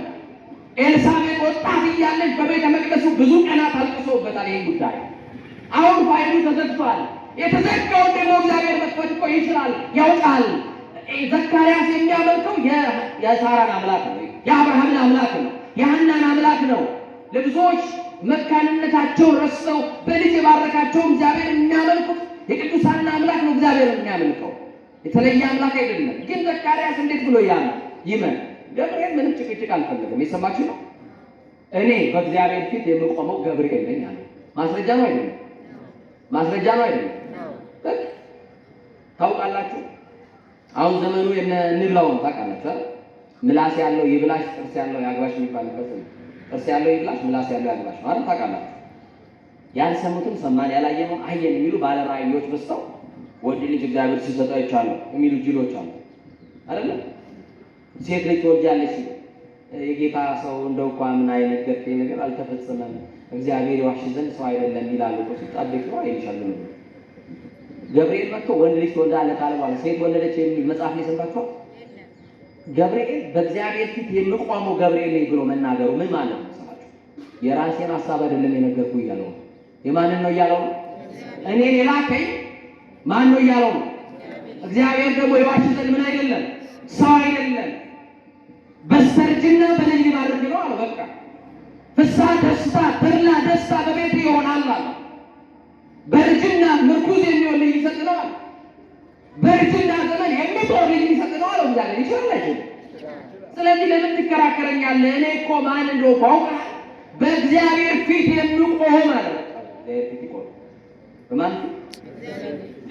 ኤልሳቤጥ ወጣት እያለች በቤተ መቅደሱ ብዙ ቀናት አልቅሶበታል። ይህ ጉዳይ አሁን ፋይሉ ተዘግቷል። የተዘጋውን ደግሞ እግዚአብሔር መክፈት እኮ ይችላል፣ ያውቃል። ዘካርያስ የሚያመልከው የሳራን አምላክ ነው፣ የአብርሃምን አምላክ ነው፣ የሐናን አምላክ ነው። ለብዙዎች መካንነታቸውን ረስተው በልጅ የባረካቸው እግዚአብሔር የሚያመልኩት የቅዱሳን አምላክ ነው። እግዚአብሔር የሚያመልከው የተለየ አምላክ አይደለም። ግን ዘካርያስ እንዴት ብሎ ይመን? ገብርኤል ምንም ጭቅጭቅ አልፈለገም። የሰማችሁ ነው። እኔ በእግዚአብሔር ፊት የምቆመው ገብርኤል ነኝ አለ። ማስረጃ ነው አይደለም? ማስረጃ ነው አይደለም? ታውቃላችሁ፣ አሁን ዘመኑ እንብላውን ታውቃላችሁ። ምላስ ያለው ይብላሽ፣ ጥርስ ያለው ያግባሽ የሚባልበት ነው። ጥርስ ያለው ይብላሽ፣ ምላስ ያለው ያግባሽ ማለት ታውቃላችሁ። ያልሰሙትም ሰማን፣ ያላየነውን አየን የሚሉ ባለ ራእዮች በዝተው ወንድ ልጅ እግዚአብሔር ሲሰጠው አይቻለሁ የሚሉ ጅሎች አሉ አይደለም? ሴት ልጅ ትወልጃለች የጌታ ሰው እንደው እንኳን ምን አይነት ገጤ ነገር አልተፈጸመም እግዚአብሔር ይዋሽ ዘንድ ሰው አይደለም ይላሉ። ሲጣበቅ ነው አይልሻለሁ። ገብርኤል መጥቶ ወንድ ልጅ ትወልዳለህ ካለ በኋላ ሴት ወለደች የሚል መጽሐፍ ላይ ሰምታችኋል? ገብርኤል በእግዚአብሔር ፊት የሚቆመው ገብርኤል ነኝ ብሎ መናገሩ ምን ማለት ነው? የራሴን ሐሳብ አይደለም የነገርኩ እያለው የማንን ነው እያለው? እኔን የላከኝ ማን ነው እያለው? እግዚአብሔር ደግሞ ይዋሽ ዘንድ ምን አይደለም ሰው አይደለም። በስተርጅና በልጅ ሊባርክ ነው አለ። በቃ ፍስሐ ደስታ፣ ተድላ ደስታ በቤት ይሆናል አለ። በእርጅና ምርኩዝ የሚሆን ልጅ ሊሰጥ ነው አለ። በእርጅና ዘመን የሚጦር ልጅ ሊሰጥ ነው አለ። እግዚአብሔር ይችላል። ስለዚህ ለምን ትከራከረኛለህ? እኔ እኮ ማን እንደሆንኩ አውቃለሁ። በእግዚአብሔር ፊት የምቆም ማለት ነው። በማን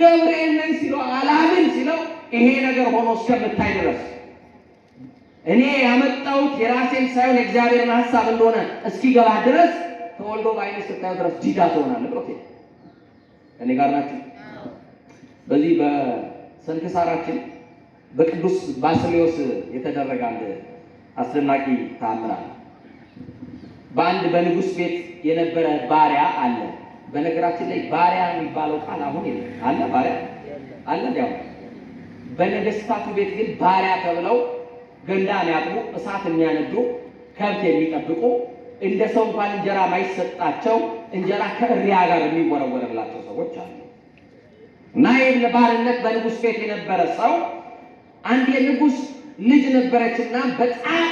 ገብርኤል ነኝ ሲለው አላምን ሲለው ይሄ ነገር ሆኖ እስከምታይ ድረስ እኔ ያመጣሁት የራሴን ሳይሆን የእግዚአብሔርን ሐሳብ እንደሆነ እስኪገባ ድረስ ተወልዶ በዓይኔ ስታየው ድረስ ዲዳ ትሆናለህ። ኦኬ እኔ ጋር ናችሁ። በዚህ በስንክሳራችን በቅዱስ ባስልዮስ የተደረገ አንድ አስደናቂ ተአምር አለ። በአንድ በንጉሥ ቤት የነበረ ባሪያ አለ። በነገራችን ላይ ባሪያ የሚባለው ቃል አሁን የለም አለ። ባሪያ አለ ያው በነገስታቱ ቤት ግን ባሪያ ተብለው ገንዳ የሚያጥቡ፣ እሳት የሚያነዱ፣ ከብት የሚጠብቁ እንደ ሰው እንኳን እንጀራ ማይሰጣቸው እንጀራ ከእሪያ ጋር የሚወረወርላቸው ሰዎች አሉ። እና ይህን ባርነት በንጉሥ ቤት የነበረ ሰው አንድ የንጉሥ ልጅ ነበረችና በጣም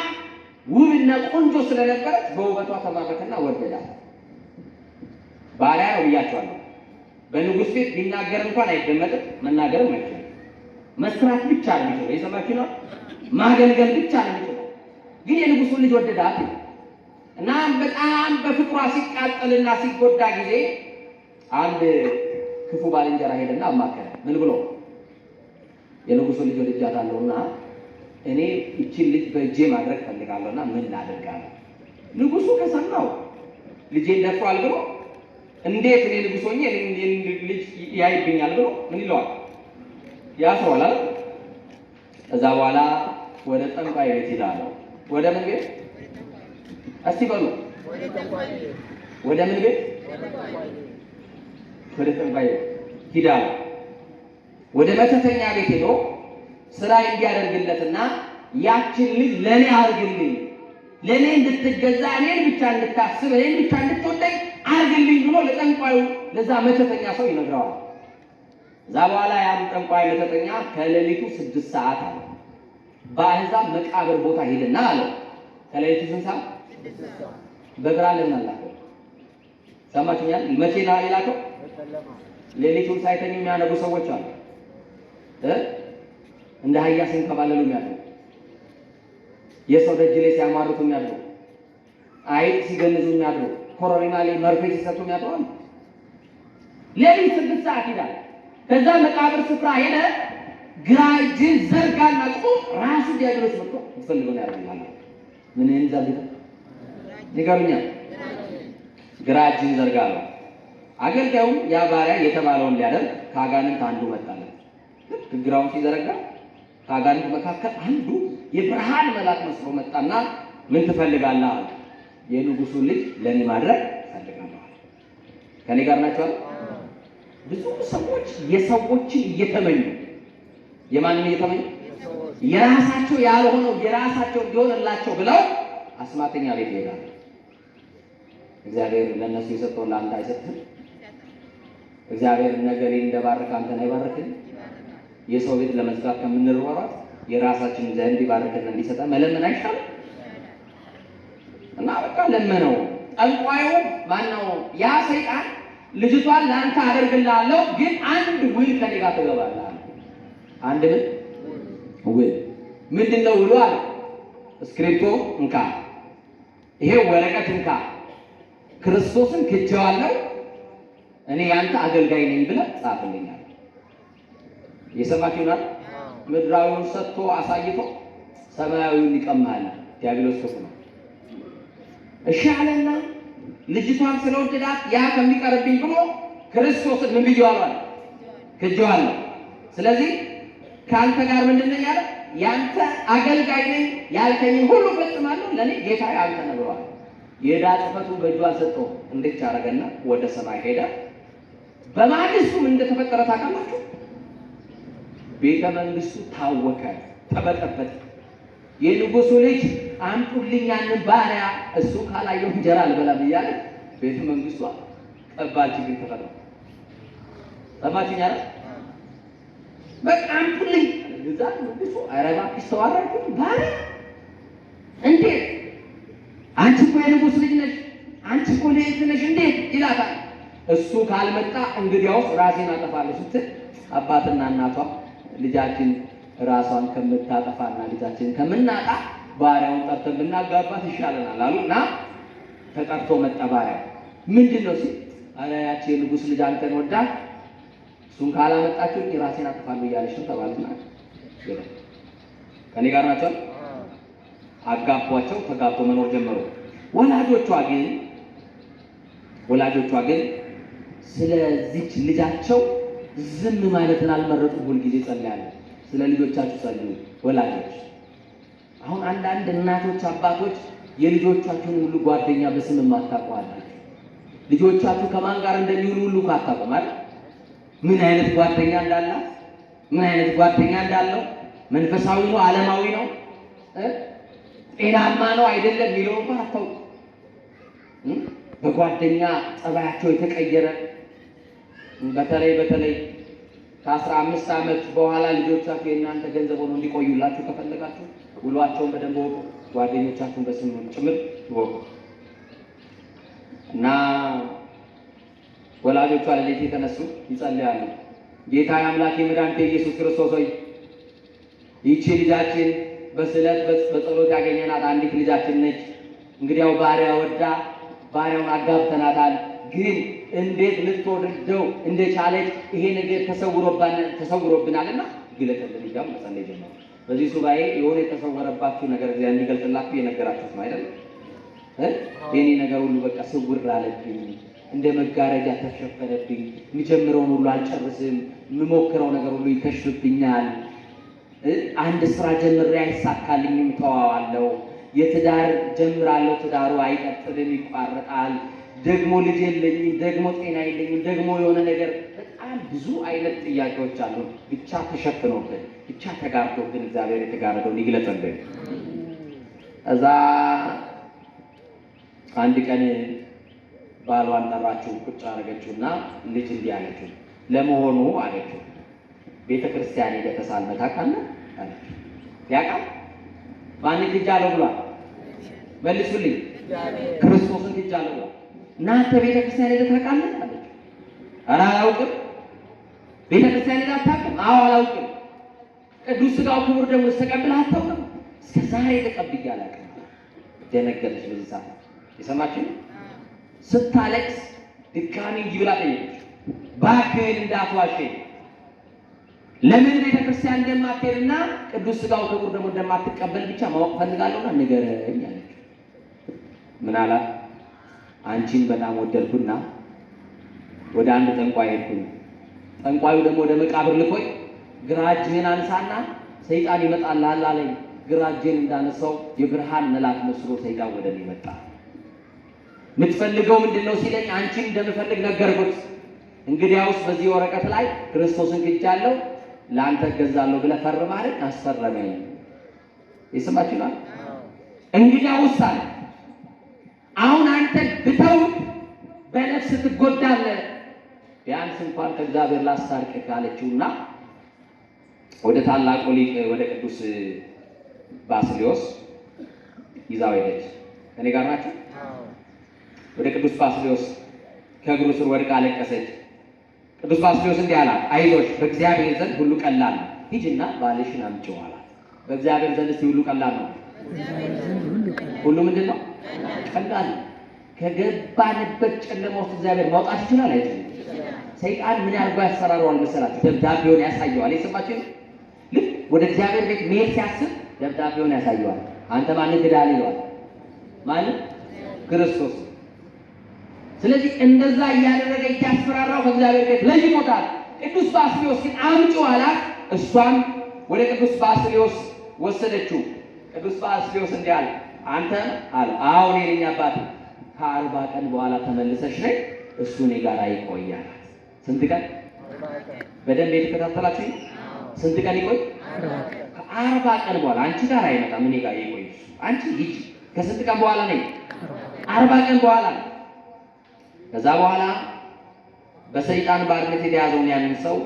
ውብና ቆንጆ ስለነበረች በውበቷ ተማረከና ወደዳት። ባሪያ ነው ብያቸዋለሁ። በንጉሥ ቤት ቢናገር እንኳን አይደመጥም፣ መናገርም አይችልም። መስራት ብቻ ነው የሚችለው። የሰማችሁ ነው። ማገልገል ብቻ ነው የሚችለው። ግን የንጉሡን ልጅ ወደዳት እና በጣም በፍቅሯ ሲቃጠልና ሲጎዳ ጊዜ አንድ ክፉ ባልንጀራ ሄደና አማከረ። ምን ብሎ? የንጉሱ ልጅ ወልጃታለሁና እኔ እቺን ልጅ በእጄ ማድረግ ፈልጋለሁና ምን ላደርጋለሁ? ንጉሱ ከሰማው ልጄን ደፍሯል ብሎ እንዴት እኔ ንጉስ ሆኜ ልጅ ያይብኛል ብሎ ምን ይለዋል? ያስረዋል አይደል? ከዛ በኋላ ወደ ጠንቋይ ቤት ይላል። ወደ ምን ቤት? እስቲ በሉ ወደ ምን ቤት? ወደ ጠንቋይ ቤት ሂዳል። ወደ መተተኛ ቤት ሄዶ ስራ እንዲያደርግለትና ያችን ልጅ ለኔ አርግልኝ፣ ለኔ እንድትገዛ፣ እኔን ብቻ እንድታስብ፣ እኔን ብቻ እንድትወደኝ አርግልኝ ብሎ ለጠንቋዩ ለዛ መተተኛ ሰው ይነግረዋል። እዛ በኋላ ያም ጠንቋይ መተተኛ ከሌሊቱ 6 ሰዓት አለ በአሕዛብ መቃብር ቦታ ሄድና አለው። ከሌሊቱ ስንት ሰዓት? 6 ሰዓት። በብርሃን ለምን አላከው? ሰማችኛል? መቼ ነው የላከው? ሌሊቱን ሳይተኙ የሚያነቡ ሰዎች አሉ። እንደ አህያ ሲንከባለሉ የሚያድሩ፣ የሰው ደጅ ላይ ሲያማርቱ የሚያድሩ፣ አይጥ ሲገንዙ የሚያድሩ፣ ኮረሪማ ላይ መርፌ ሲሰጡ የሚያድሩ አሉ። ሌሊት 6 ሰዓት ይላል። ከዛ መቃብር ስፍራ ሄደ። ግራ እጅን ዘርጋና ቁም ራሱ ዲያብሎስ መጥቶ ትፈልገው ያደርጋል። ምን እንዛልታ ንገሩኛ። ግራ እጅን ዘርጋለው። አገልጋዩ ያ ባሪያ የተባለውን ሊያደርግ ከአጋንንት አንዱ መጣለት። ግራውን ሲዘረጋ ከአጋንንት መካከል አንዱ የብርሃን መልአክ መስሎ መጣና ምን ትፈልጋለህ አለ። የንጉሱ ልጅ ለኔ ማድረግ ፈልጋለሁ። ከኔ ጋር ናቸው። ብዙ ሰዎች የሰዎችን እየተመኙ የማንን እየተመኙ? የራሳቸው ያልሆነው የራሳቸው እንዲሆንላቸው ብለው አስማተኛ ቤት ይሄዳሉ። እግዚአብሔር ለነሱ የሰጠውን ለአንተ አይሰጥህም? እግዚአብሔር ነገሬን እንደባረከ አንተን አይባርክም? የሰው ቤት ለመዝጋት ከምንሯሯጥ የራሳችን ዘንድ ይባርከን እንዲሰጠን መለመን አይሻልም? እና በቃ ለመነው። ጠንቋዩ ማነው? ያ ሰይጣን ልጅቷን ለአንተ አደርግልሃለሁ፣ ግን አንድ ውል ከኔ ጋር ትገባለህ። አንድ ምን ውል? ምንድነው ውሉ አለ። እስክሪፕቶ እንካ፣ ይሄ ወረቀት እንካ፣ ክርስቶስን ክጄዋለሁ፣ እኔ ያንተ አገልጋይ ነኝ ብለህ ጻፍልኛል። የሰማችሁ ይሆናል። ምድራዊውን ሰጥቶ አሳይቶ ሰማያዊውን ይቀማል። ዲያብሎስ ክፉ ነው። እሺ አለና ልጅቷን ስለወደዳት ያ ከሚቀርብኝ ብሎ ክርስቶስን ምን ብዬዋለሁ? ክጄዋለሁ። ስለዚህ ከአንተ ጋር ምንድን ነኝ አለ? ያንተ አገልጋይ ነኝ፣ ያልከኝን ሁሉ ፈጽማለሁ፣ ለኔ ጌታዬ አንተ ነህ ብሏል። የዕዳ ጽሕፈቱን በእጁ አልሰጠውም። እንዴት አደረገና ወደ ሰማይ ሄደ። በማግስቱ ምን እንደተፈጠረ ታውቃላችሁ? ቤተ መንግስቱ ታወከ፣ ተበጠበጠ። የንጉሱ ልጅ አምጡልኝ ያንን ባሪያ፣ እሱ ካላየው እንጀራ አልበላም እያለ ቤተ መንግስቱ ከባድ ችግር ተፈጠረ። ሰማችኝ አይደል? በቃ አምጡልኝ እዛ ንጉሱ አረባ ይስተዋራኩ ባሪያ እንዴት? አንቺ እኮ የንጉስ ልጅ ነሽ፣ አንቺ እኮ ልጅ ነሽ እንዴት ይላታል። እሱ ካልመጣ እንግዲያውስ ራሴን አጠፋለሁ ስትል አባትና እናቷ ልጃችን ራሷን ከምታጠፋና ልጃችን ከምናጣ ባሪያውን ጠርተን ብናጋባት ይሻለናል አሉና ተጠርቶ መጣ። ባሪያው ምንድነው ሲል አረ ያቺ የንጉስ ልጅ አንተን ወዳ እሱን ካላመጣችሁ ራሴን አጠፋለሁ እያለሽ ነው ተባልና ከኔ ጋር ናቸው። አጋቧቸው፣ ተጋብቶ መኖር ጀመሩ። ወላጆቿ ግን ስለዚች ልጃቸው ዝም ማለትን አልመረጡም። ሁልጊዜ ጸልያለሁ። ስለ ልጆቻችሁ ጸልዩ ወላጆች። አሁን አንዳንድ እናቶች አባቶች የልጆቻችሁን ሁሉ ጓደኛ በስም የማታውቁ አላችሁ። ልጆቻችሁ ከማን ጋር እንደሚውሉ ሁሉ ካታውቁ ማለት ምን አይነት ጓደኛ እንዳላት፣ ምን አይነት ጓደኛ እንዳለው፣ መንፈሳዊ ነው ዓለማዊ ነው ጤናማ ነው አይደለም የሚለው እንኳን አታውቁ። በጓደኛ ጸባያቸው የተቀየረ በተለይ ከ15 ዓመት በኋላ ልጆቻችሁ የእናንተ ገንዘብ ሆነው እንዲቆዩላችሁ ከፈለጋችሁ ውሏቸውን በደንብ ወቁ። ጓደኞቻችሁን በስም ጭምር ወቁ። እና ወላጆቿ ለሌት የተነሱ ይጸልያሉ። ጌታ አምላክ የመድኃኒቴ ኢየሱስ ክርስቶስ ሆይ ይህቺ ልጃችን በስለት በጸሎት ያገኘናት አንዲት ልጃችን ነች። እንግዲያው ባሪያ ወዳ ባሪያውን አጋብተናታል። ግን እንዴት ልትወደው እንደቻለች ይሄ ነገር ተሰውሮብናልና ግለጥልን እያሉ መጸለይ ጀመሩ። በዚህ ሱባኤ የሆነ የተሰወረባችሁ ነገር እዚያ እንዲገልጥላችሁ የነገራችሁት ነው አይደል? የኔ ነገር ሁሉ በቃ ስውር አለብኝ፣ እንደ መጋረጃ ተሸፈነብኝ፣ የምጀምረውን ሁሉ አልጨርስም፣ የምሞክረው ነገር ሁሉ ይከሽፍብኛል፣ አንድ ስራ ጀምሬ አይሳካልኝም፣ ተዋዋለሁ፣ የትዳር ጀምራለሁ፣ ትዳሩ አይቀጥልም፣ ይቋረጣል፣ ደግሞ ልጅ የለኝም፣ ደግሞ ጤና የለኝም፣ ደግሞ የሆነ ነገር በጣም ብዙ አይነት ጥያቄዎች አሉ። ብቻ ተሸፍኖብን፣ ብቻ ተጋርቶብን እግዚአብሔር የተጋረደውን ይግለጽልን። እዛ አንድ ቀን ባሏን ጠራችው፣ ቁጭ አደረገችውና ልጅ እንዲህ አለችው። ለመሆኑ አለችው ቤተ ክርስቲያን ሄደህ ተሳልመህ ታውቃለህ አለችው። ያውቃል? ማን ትጃለው ብሏል? መልሱልኝ። ክርስቶስን ትጃለው ብሏል። እናንተ ቤተ ክርስቲያን ሄደህ ታውቃለህ አለችው። ኧረ አላውቅም። ቤተ ክርስቲያን ሄደህ አታውቅም? አዎ አላውቅም። ቅዱስ ሥጋው ክቡር ደሙን ተቀብለህ አታውቅም? እስከ ዛሬ ተቀብዬ አላውቅም። ደነገጠች። በዚህ ሰዓት የሰማችሁ ስታለቅስ ድጋሚ እንዲህ ብላ ጠየቀች። እባክህን እንዳትዋሸኝ፣ ለምን ቤተ ክርስቲያን እንደማትሄድና ቅዱስ ሥጋው ክቡር ደሙን እንደማትቀበል ብቻ ማወቅ ፈልጋለሁና ንገረኝ አለች። ምን አላት? አንቺን በጣም ወደድኩና ወደ አንድ ጠንቋይ ሄድኩኝ። ጠንቋዩ ደግሞ ወደ መቃብር ልኮኝ ግራ እጅህን አንሳና ሰይጣን ይመጣልሃል አለኝ። ግራ እጄን እንዳነሳው የብርሃን መልአክ መስሎ ሰይጣን ወደ እኔ መጣ። የምትፈልገው ምንድን ነው ሲለኝ አንቺን እንደምፈልግ ነገርኩት። እንግዲያውስ በዚህ ወረቀት ላይ ክርስቶስን ክጃለሁ ለአንተ እገዛለሁ ብለህ ፈርም አለኝ። አስፈረመኝ። የሰማችሁ ነው። እንግዲያውስ አለ አሁን አንተ ብተው በነፍስ ትጎዳለህ፣ ቢያንስ እንኳን ከእግዚአብሔር ላስታርቅህ ካለችውና ወደ ታላቁ ሊቅ ወደ ቅዱስ ባስልዮስ ይዛው ሄደች። እኔ ጋር ናቸው። ወደ ቅዱስ ባስልዮስ ከእግሩ ስር ወድቃ አለቀሰች። ቅዱስ ባስልዮስ እንዲህ አላት፣ አይዞሽ በእግዚአብሔር ዘንድ ሁሉ ቀላል ነው፣ ሂጂና ባልሽን አምጪው አላት። በእግዚአብሔር ዘንድ እስቲ ሁሉ ቀላል ነው። ሁሉ ምንድን ነው? ቀላል ነው። ከገባንበት ጨለማ ውስጥ እግዚአብሔር ማውጣት ይችላል አይደል? ሰይጣን ምን ያርጎ ያሰራረዋል መሰላችሁ? ደብዳቤውን ያሳየዋል። የሰማችሁ ልክ ወደ እግዚአብሔር ቤት መሄድ ሲያስብ ደብዳቤውን ያሳየዋል። አንተ ማንን ክዳል ይለዋል። ማንን? ክርስቶስ። ስለዚህ እንደዛ እያደረገ እያስፈራራው ከእግዚአብሔር ቤት ለይሞታል። ቅዱስ ባስልዮስ ግን አምጪው አላት። እሷም ወደ ቅዱስ ባስልዮስ ወሰደችው። ቅዱስ ባስልዮስ እንዲህ አለ፣ አንተ አለ። አዎ እኔ ነኝ አባቴ። ከ40 ቀን በኋላ ተመልሰሽ ነይ፣ እሱ እኔ ጋር ይቆያል። ስንት ቀን? በደንብ የተከታተላችሁ? ስንት ቀን ይቆይ? 40 ቀን በኋላ አንቺ ጋር አይመጣም፣ እኔ ጋር ይቆይ። አንቺ ሂጂ። ከስንት ቀን በኋላ ነይ? 40 ቀን በኋላ። ከዛ በኋላ በሰይጣን ባርነት የተያዘውን ያንን ሰው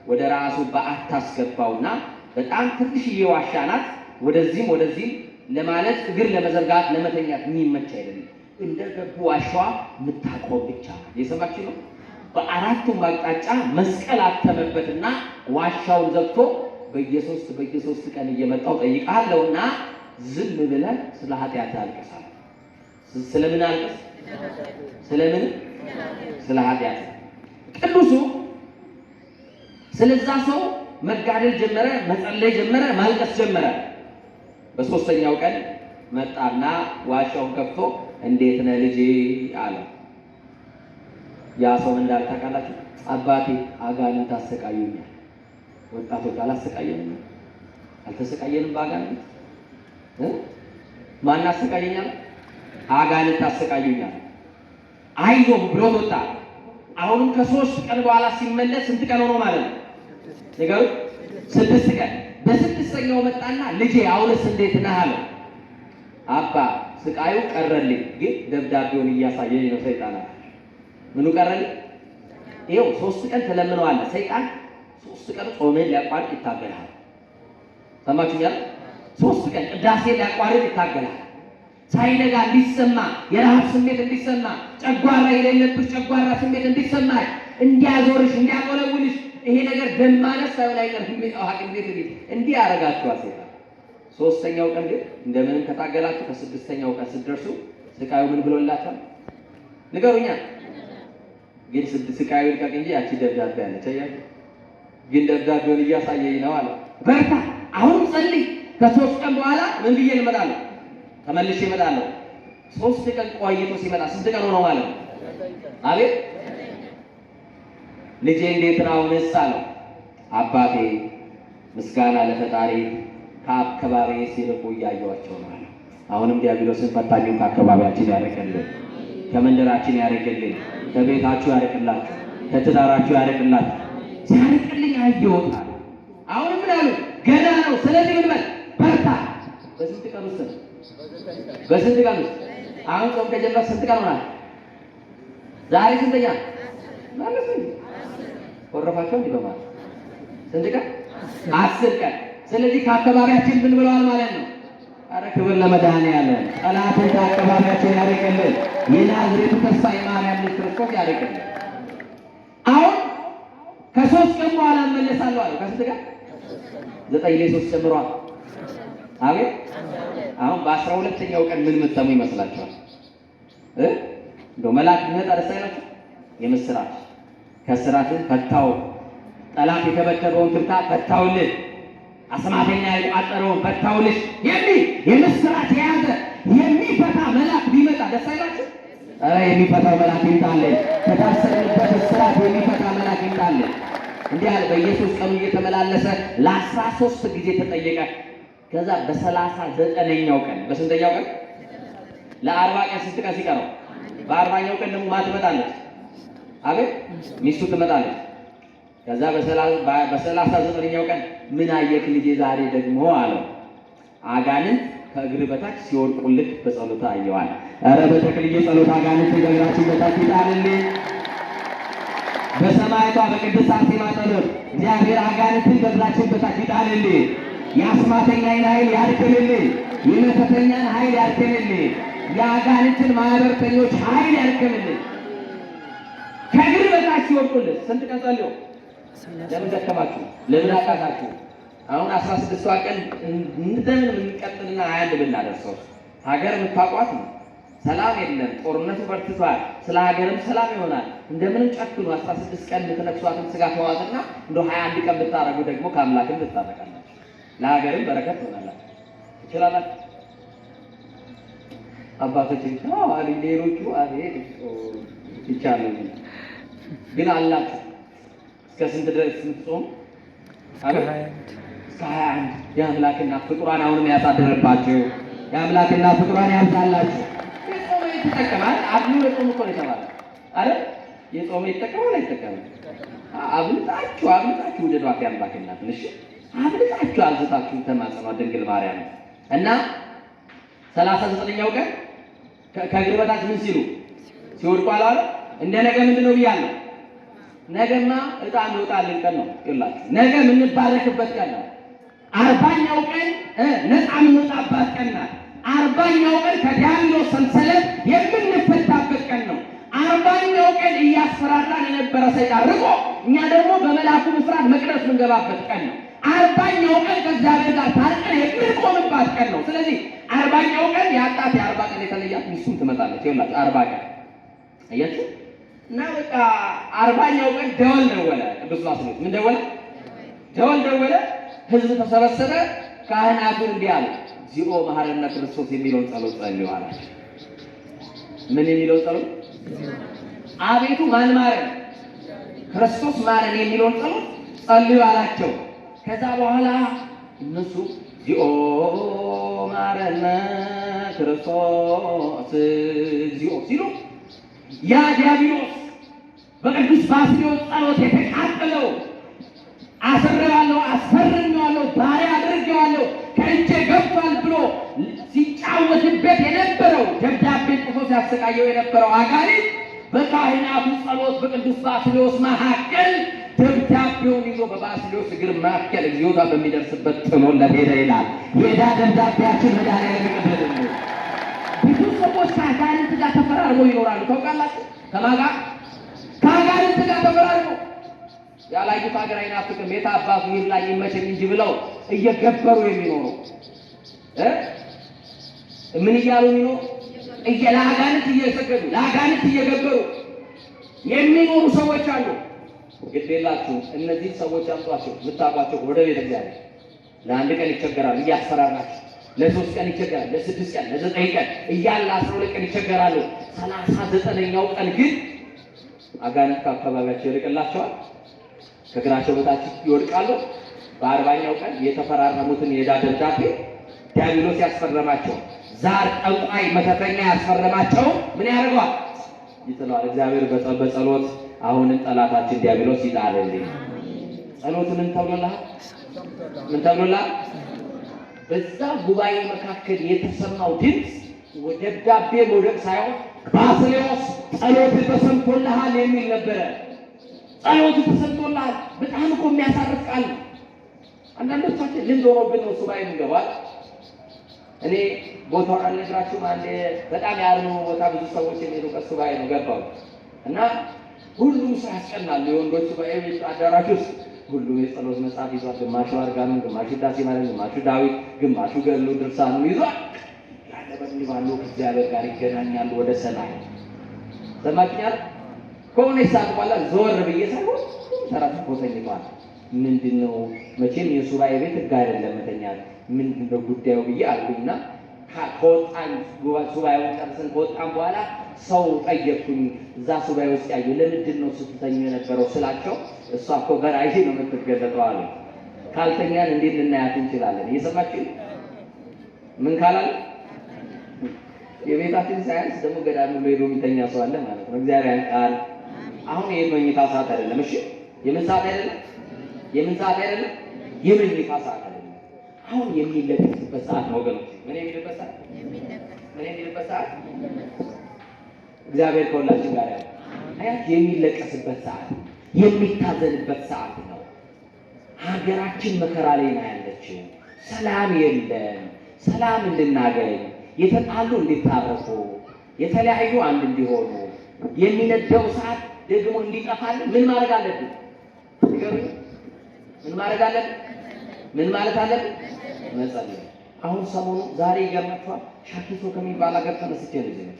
ወደ ራሱ በዓት አስገባውና በጣም ትንሽዬ ዋሻ ናት። ወደዚህም ወደዚህም ለማለት እግር ለመዘርጋት ለመተኛት የሚመች አይደለም። እንደገቡ ዋሻዋ የምታቆም ብቻ ነው። የሰማችሁ ነው። በአራቱም አቅጣጫ መስቀል አተመበትና ዋሻውን ዘግቶ በየሶስት ቀን እየመጣው ጠይቃለሁና ዝም ብለን ስለ ኃጢአት አልቀሳል። ስለምን አልቀስ? ስለምን? ስለ ኃጢአት። ቅዱሱ ስለዛ ሰው መጋደል ጀመረ፣ መጸለይ ጀመረ፣ ማልቀስ ጀመረ። በሶስተኛው ቀን መጣና ዋሻውን ከፍቶ እንዴት ነህ ልጄ አለ። ያ ሰው እንዳለ ታውቃላችሁ? አባቴ አጋንንት አሰቃዩኛል። ወጣቶች አላሰቃየንም? አልተሰቃየንም በአጋንንት? ማን አሰቃየኛል? አጋንንት አሰቃዩኛል። አይዞህ ብሎ ወጣ። አሁንም ከ3 ቀን በኋላ ሲመለስ ስንት ቀን ሆኖ ማለት ነው? ነገሩ 6 ቀን። በስድስተኛው መጣና ልጄ አሁንስ እንዴት ነህ አለው። አባ ስቃዩ ቀረልኝ፣ ግን ደብዳቤውን እያሳየኝ ነው ሰይጣን። ምኑ ቀረልኝ? ይኸው 3 ቀን ተለምነዋል። ሰይጣን 3 ቀን ጾምን ሊያቋርጥ ይታገላል። ሰማችሁኛል? 3 ቀን ቅዳሴ ሊያቋርጥ ይታገላል። ሳይነጋ እንዲሰማ የረሃብ ስሜት እንዲሰማ፣ ጨጓራ የሌለብሽ ጨጓራ ስሜት እንዲሰማ፣ እንዲያዞርሽ እንዲያቆለውልሽ፣ ይሄ ነገር ደም ማነስ ሳይሆን አይቀርም ሐኪም ቤት እንዲህ ያደርጋችኋል ሰይጣን። 3ኛው ቀን ግን እንደምንም ከታገላችሁ ከ6ኛው ቀን ስትደርሱ ስቃዩ ምን ብሎላችኋል? ንገሩኛ። ግን ስቃዩን ቀቅ እንጂ ያቺ ደብዳቤ አለች። አያችሁ? ግን ደብዳቤውን እያሳየኝ ነው አለ። በርታ፣ አሁን ጸልይ። ከ3 ቀን በኋላ ምን ብዬ እመጣለሁ? ተመልሼ እመጣለሁ። 3 ቀን ቆይቶ ሲመጣ ስንት ቀን ሆነው ማለት ነው? አቤት ልጄ እንዴት ነው አሁንስ አለው። አባቴ ምስጋና ለፈጣሪ ከአካባቢ ሲርቁ እያየኋቸው ነው አለ። አሁንም ዲያብሎስን ፈታኙን ከአካባቢያችን ያርቅልን፣ ከመንደራችን ያርቅልን፣ ከቤታችሁ ያርቅላችሁ፣ ከትዳራችሁ ያርቅላችሁ። ሲያርቅልኝ አየሁት አለ። አሁንም ምን አሉ? ገና ነው። ስለዚህ ምን በል በርታ። በስንት ቀን ውስጥ ነው? በስንት ቀን ውስጥ? አሁን ጾም ከጀመረ ስንት ቀን ሆናል? ዛሬ ስንተኛ ማለት ነው? ወረፋቸው እንዲህ በማለት ስንት ቀን? 10 ቀን። ስለዚህ ከአካባቢያችን ምን ብለዋል ማለት ነው? አረ ክብር ለመድኃኔዓለም። ጠላትን ከአካባቢያችን ያርቅልን። የናዝሬቱ ተስፋ የማርያም ልጅ ክርስቶስ ያርቅልን። አሁን ከ3 ቀን በኋላ እመለሳለሁ አለ። ከስንት ቀን? 9 ላይ 3 ጨምሯል። አቤት አሁን በ12ኛው ቀን ምን የምትሰሙ ይመስላችኋል? እንደው መልአክ ቢመጣ ደስ አይላችሁ? የምስራች ከስራትን ፈታው፣ ጠላት የተበተበውን ትብታ ፈታውልን፣ አስማተኛ የቋጠረውን ፈታውልሽ የሚል የምስራች የያዘ የሚፈታ መልአክ ቢመጣ ደስ አይላችሁ? የሚፈታው መልአክ ይምጣልን። ከታሰርንበት እስራት የሚፈታ መልአክ ይምጣልን። እንዲህ አለ። በኢየሱስ ቀኑ እየተመላለሰ ለ13 ጊዜ ተጠየቀ። ከዛ በ39ኛው ቀን በስንተኛው ቀን? ለ40 ቀን ስንት ቀን ሲቀረው? በ40ኛው ቀን ደግሞ ማን ትመጣለች? አቤት ሚስቱ ትመጣለች። ከዛ በ39ኛው ቀን ምን አየክ ልጄ ዛሬ ደግሞ አለው። አጋንንት ከእግር በታች ሲወድቁልህ በጸሎት አየዋል። ኧረ በተክልዬ ጸሎት አጋንንት ከእግራችን በታች ይጣልልኝ። በሰማይቷ በቅድስት አርሴማ ጸሎት እግዚአብሔር አጋንንትን ከእግራችን በታች ይጣልልኝ። የአስማተኛን ኃይል ያርክልልኝ። የመተተኛን ኃይል ያርክልልኝ። የአጋንንትን ማህበርተኞች ኃይል ያርክልልኝ። ከእግር በታች ሲወድቁልህ ስንት ቀን ጸልዮ? ለምን ደከማችሁ? ለምን አቃታችሁ? አሁን 16ቷ ቀን እንደምን የምንቀጥልና 21 ብናደርሰው ሀገር የምታውቋት ነው። ሰላም የለም፣ ጦርነቱ በርትቷል። ስለ ሀገርም ሰላም ይሆናል። እንደምንም ጨክኑ። 16 ቀን ልትነክሷትን ስጋ ተዋትና እንደ 21 ቀን ብታረጉ ደግሞ ከአምላክም ትታረቃላችሁ፣ ለሀገርም በረከት ትሆናላችሁ። ትችላላችሁ። አባቶችን አሊ ሌሎቹ አቤት ይቻላል ግን አላችሁ እስከ ስንት ድረስ ስንጾም? እስከ 21 የአምላክና ፍቅሯን አሁንም ያሳደረባችሁ የአምላክና ፍቅሯን ያብዛላችሁ። የጾመ ይተጠቀማል። አብሉ ለጾም እኮ ነው የተባለ አይደል? የጾመ ይተጠቀማል አይተጠቀምም? አብልጣችሁ ውደዷት የአምላክናት። እሺ አብልጣችሁ አብዝታችሁ ተማጸኗት ድንግል ማርያም እና 39ኛው ቀን ከእግር በታች ምን ሲሉ ሲወድቁ አላለ። እንደ ነገ ምንድነው ብያለሁ? ነገማ ዕጣን ይወጣልን ቀን ነው። ይላችሁ ነገ የምንባረክበት ቀን ነው። 40ኛው ቀን ነፃ የምንወጣበት ቀን ናት። 40ኛው ቀን ከዲያብሎስ ሰንሰለት የምንፈታበት ቀን ነው። 40ኛው ቀን እያስፈራራን የነበረ ሰይጣን ርቆ እኛ ደግሞ በመልአኩ ምስራት መቅደስ የምንገባበት ቀን ነው። 40ኛው ቀን ከእግዚአብሔር ጋር ታርቀን የምንቆምባት ቀን ነው። ስለዚህ 40ኛው ቀን ያጣት የ40 ቀን የተለያት ሚስቱም ትመጣለች። ይኸውላችሁ 40 ቀን አያችሁ። እና በቃ 40ኛው ቀን ደወል ደወለ። ቅዱስ ባስልዮስ ምን ደወለ? ደወል ደወለ። ህዝብ ተሰበሰበ። ካህናቱን እንዲህ አለ፣ እግዚኦ መሐረነ ክርስቶስ የሚለውን ጸሎት ጸልዩ አላቸው። ምን የሚለውን ጸሎት? አቤቱ ማን ማረን? ክርስቶስ ማረን የሚለውን ጸሎት ጸልዩ አላቸው። ከዛ በኋላ እነሱ እግዚኦ መሐረነ ክርስቶስ እግዚኦ ሲሉ ያ ዲያብሎስ በቅዱስ ባስልዮስ ጸሎት የተቃጠለው አስረዋለሁ፣ አስፈርሜዋለሁ፣ ባሪያ አድርጌዋለሁ፣ ከእጄ ገብቷል ብሎ ሲጫወትበት የነበረው ደብዳቤ ጽፎ ሲያሰቃየው የነበረው አጋንንት በካህናቱ ጸሎት በቅዱስ ባስልዮስ መካከል ደብዳቤውን ይዞ በባስልዮስ እግር መካከል እግዚኦታ በሚደርስበት ጥሎለት ሄደ ይላል። የዕዳ ደብዳቤያችን መድኃኒዓለም ይቀበልልን። ብዙ ሰዎች ከአጋንንት ጋር ተፈራርመው ይኖራሉ። ታውቃላችሁ? ከማን ጋር? ከአጋንንት ጋር ተፈራርመው ያላዩት ሀገር አይናፍቅም የት አባቱ ይብላኝ ይመቸኝ እንጂ ብለው እየገበሩ የሚኖሩ ምን እያሉ የሚኖሩ ለአጋንንት እየሰገዱ ለአጋንንት እየገበሩ የሚኖሩ ሰዎች አሉ። ግድ የላችሁም። እነዚህ ሰዎች አምጧቸው፣ የምታውቋቸው ወደ ቤተ እግዚአብሔር ለአንድ ቀን ይቸገራሉ እያስፈራራቸው፣ ለሶስት ቀን ይቸገራሉ፣ ለስድስት ቀን፣ ለዘጠኝ ቀን እያለ 12 ቀን ይቸገራሉ። 39ኛው ቀን ግን አጋንንት ከአካባቢያቸው ይርቅላቸዋል፣ ከእግራቸው በታች ይወድቃሉ። በ40ኛው ቀን የተፈራረሙትን የዕዳ ደብዳቤ ዲያብሎስ ያስፈረማቸው ዛር፣ ጠንቋይ፣ መተተኛ ያስፈረማቸው ምን ያደርገዋል? ይጥለዋል። እግዚአብሔር በጸሎት አሁንም ጠላታችን ዲያብሎስ ይጣልልኝ። ጸሎት ምን ተብሎልሃል? ምን ተብሎልሃል? በዛ ጉባኤ መካከል የተሰማው ድምፅ ደብዳቤ መውደቅ ሳይሆን ባስልዮስ ጸሎት ተሰምቶልሃል የሚል ነበረ። ጸሎት ተሰምቶልሃል። በጣም እኮ የሚያሳርፍ ቃል ነው። አንዳንዶቻችን ልምድ ሆኖብን ነው ሱባኤ የምንገባው። እኔ ቦታውን አልነግራችሁም። አንዴ በጣም ያርኑ ቦታ ብዙ ሰዎች የሚሄዱበት ሱባኤ ነው ገባሁ እና ሁሉም ሰው ያስቀናሉ። የወንዶች ሱባኤ ቤት አዳራሽ ውስጥ ሁሉም የጸሎት መጽሐፍ ይዟል። ግማሹ አርጋኑን፣ ግማሹ ዳሴ ማለት፣ ግማሹ ዳዊት፣ ግማሹ ገድሉ ድርሳኑ ይዟል። ያለበት ባሉ ከእግዚአብሔር ጋር ይገናኛሉ ወደ ሰማይ። ሰማችኛል። ከሆነ ሰዓት በኋላ ዞር ብዬ ሳይሆን ተራፍ ተኝቷል። ምንድነው? መቼም የሱባኤ ቤት ሕግ አይደለም መተኛት። ምንድነው ጉዳዩ ብዬ አልኩኝና ከወጣን ሱባኤውን ጨርሰን ከወጣን በኋላ ሰው ጠየቅኩኝ። እዛ ሱባኤ ውስጥ ያዩ ለምንድን ነው ስትተኙ የነበረው ስላቸው፣ እሷ እኮ በራእይ ነው የምትገለጠው አሉ። ካልተኛን እንዴት ልናያት እንችላለን? እየሰማችሁ ምን ካላል የቤታችን ሳያንስ ደግሞ ገዳም ብሎ ሄዶ የሚተኛ ሰው አለ ማለት ነው። እግዚአብሔር ቃል አሁን የመኝታ ሰዓት አይደለም። እሺ የምን ሰዓት አይደለም? የምን ሰዓት አይደለም? የመኝታ ሰዓት አይደለም። አሁን የሚለበስበት ሰዓት ነው ወገኖች። ምን የሚለበስ ሰዓት? ምን የሚለበስ ሰዓት? እግዚአብሔር ከሁላችን ጋር ያለው አያት የሚለቀስበት ሰዓት፣ የሚታዘንበት ሰዓት ነው። ሀገራችን መከራ ላይ ነው ያለችው። ሰላም የለም። ሰላም እንድናገኝ፣ የተጣሉ እንዲታረቁ፣ የተለያዩ አንድ እንዲሆኑ፣ የሚነደው ሰዓት ደግሞ እንዲጠፋልን ምን ማድረግ አለብን? ምን ማድረግ አለብን? ምን ማለት አለብን? መጸለይ። አሁን ሰሞኑ ዛሬ ይገርማችኋል፣ ሻኪሶ ከሚባል ሀገር ተነስቼ ነው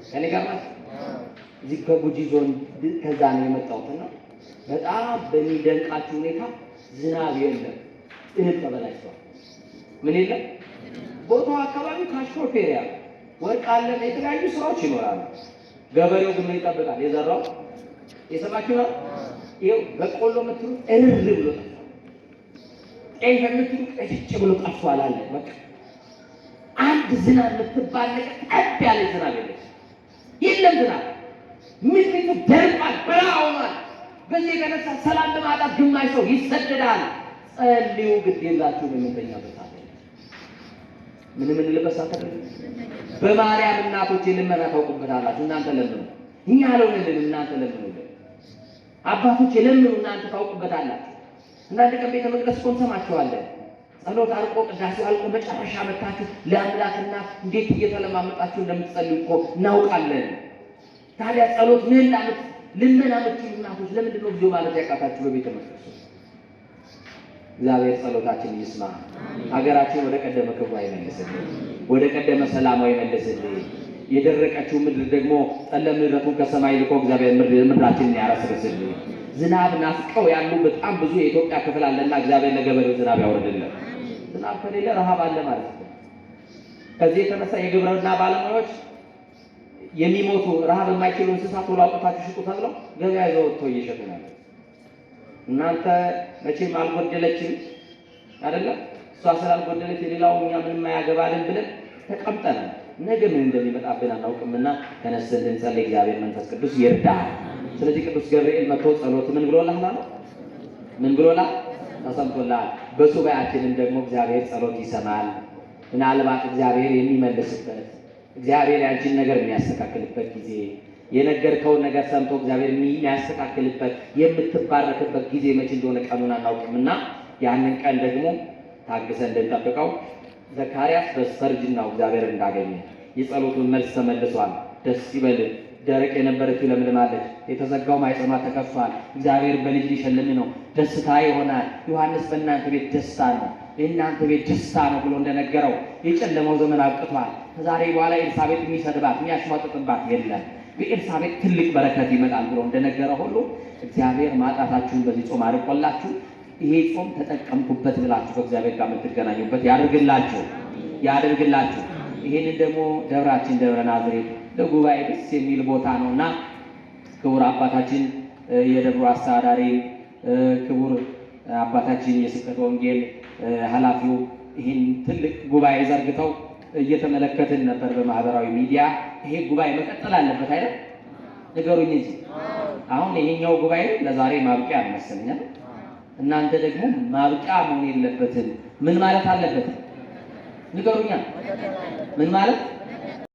ከኔ ጋር ማለት እዚህ ከጉጂ ዞን ከዛ ነው የመጣሁትና በጣም በሚደንቃችሁ ሁኔታ ዝናብ የለም፣ እህል ተበላሽቷል። ምን የለም? ቦታው አካባቢ ካሽኮር ፌሪያ ወርቅ አለ፣ የተለያዩ ስራዎች ይኖራሉ። ገበሬው ግን ይጠብቃል። የዘራው የሰማችሁ ነው። ይኸው በቆሎ የምትሉ እርር ብሎ ጠፋ፣ ጤፍ የምትሉ ቀጭጭ ብሎ ጠፋል አለ። በቃ አንድ ዝናብ የምትባል ነገር ጠብ ያለ ዝናብ የለም ዝናብ። ምድሪቱ ደርቋል፣ በረሃ ሆኗል። በዚህ የተነሳ ሰላም ለማጣት ግማሽ ሰው ይሰደዳል። ጸልዩ፣ ግድ የላችሁ የምንተኛበት ሰዓት ምን የምንልበት ሰዓት አይደለም። በማርያም እናቶች ልመና ታውቁበታላችሁ። እናንተ ለምኑ፣ እኛ አልሆንልን፣ እናንተ ለምኑልን። አባቶች ለምኑ፣ እናንተ ታውቁበታላችሁ። እናንተ ቀን ቤተ መቅደስ እኮ እንሰማችኋለን። ጸሎት አልቆ ቅዳሴው አልቆ መጨረሻ መታችሁ ለአምላክና እንዴት እየተለማመጣችሁ እንደምትጸልዩ እኮ እናውቃለን። ታዲያ ጸሎት ምን ላምት ልመና የምትሉ እናቶች ለምንድን ነው ጊዜው ማለት ያቃታችሁ በቤተ መቅደስ? እግዚአብሔር ጸሎታችን ይስማ። ሀገራችን ወደ ቀደመ ክብሯ ይመልስልን፣ ወደ ቀደመ ሰላሟ ይመልስልን። የደረቀችው ምድር ደግሞ ጠለ ምሕረቱን ከሰማይ ልኮ እግዚአብሔር ምድራችንን ያረስርስልን። ዝናብ ናፍቀው ያሉ በጣም ብዙ የኢትዮጵያ ክፍል አለና እግዚአብሔር ለገበሬው ዝናብ ያወርድልን። ዝናብ ከሌለ ረሃብ አለ ማለት ነው። ከዚህ የተነሳ የግብርና ባለሙያዎች የሚሞቱ ረሃብ የማይችሉ እንስሳት ሁሉ አውጥታችሁ ሽጡ ተብለው ገበያ ይዘው ወጥተው እየሸጡ ነው። እናንተ መቼም አልጎደለችም አይደለም፣ እሷ ስላልጎደለች የሌላው እኛ ምንም አያገባልን ብለን ተቀምጠናል። ነገ ምን እንደሚመጣብን አናውቅምና ተነስተን እንጸልይ። እግዚአብሔር መንፈስ ቅዱስ ይርዳል። ስለዚህ ቅዱስ ገብርኤል መጥቶ ጸሎት ምን ብሎልሃል ማለት ምን ብሎልሃል? ተሰምቶልሃል። በሱባኤያችንም ደግሞ እግዚአብሔር ጸሎት ይሰማል። ምናልባት እግዚአብሔር የሚመልስበት እግዚአብሔር ያንቺን ነገር የሚያስተካክልበት ጊዜ የነገርከውን ነገር ሰምቶ እግዚአብሔር የሚያስተካክልበት የምትባረክበት ጊዜ መቼ እንደሆነ ቀኑን አናውቅምና ያንን ቀን ደግሞ ታግሰን እንድንጠብቀው ዘካርያስ በስተርጅናው እግዚአብሔር እንዳገኘ የጸሎቱን መልስ ተመልሷል። ደስ ይበል። ደረቅ የነበረችው ለምልማለች፣ የተዘጋው ማኅፀኗ ተከፍቷል። እግዚአብሔር በልጅ ሊሸልም ነው፣ ደስታ ይሆናል። ዮሐንስ በእናንተ ቤት ደስታ ነው፣ የእናንተ ቤት ደስታ ነው ብሎ እንደነገረው የጨለመው ዘመን አብቅቷል። ከዛሬ በኋላ ኤልሳቤጥ የሚሰድባት የሚያሽሟጥጥባት የለም። በኤልሳቤጥ ትልቅ በረከት ይመጣል ብሎ እንደነገረው ሁሉ እግዚአብሔር ማጣታችሁን በዚህ ጾም አርቆላችሁ ይሄ ጾም ተጠቀምኩበት ብላችሁ ከእግዚአብሔር ጋር የምትገናኙበት ያድርግላችሁ። ይሄንን ደግሞ ደብራችን ደብረ ናዝሬት ለጉባኤ ደስ የሚል ቦታ ነውና ክቡር አባታችን የደብሩ አስተዳዳሪ ክቡር አባታችን የስብከተ ወንጌል ኃላፊው ይህን ትልቅ ጉባኤ ዘርግተው እየተመለከትን ነበር በማህበራዊ ሚዲያ። ይሄ ጉባኤ መቀጠል አለበት አይደል? ንገሩኝ እንጂ አሁን ይሄኛው ጉባኤ ለዛሬ ማብቂያ አልመሰለኝም። እናንተ ደግሞ ማብቂያ መሆን የለበትም። ምን ማለት አለበት? ንገሩኛ። ምን ማለት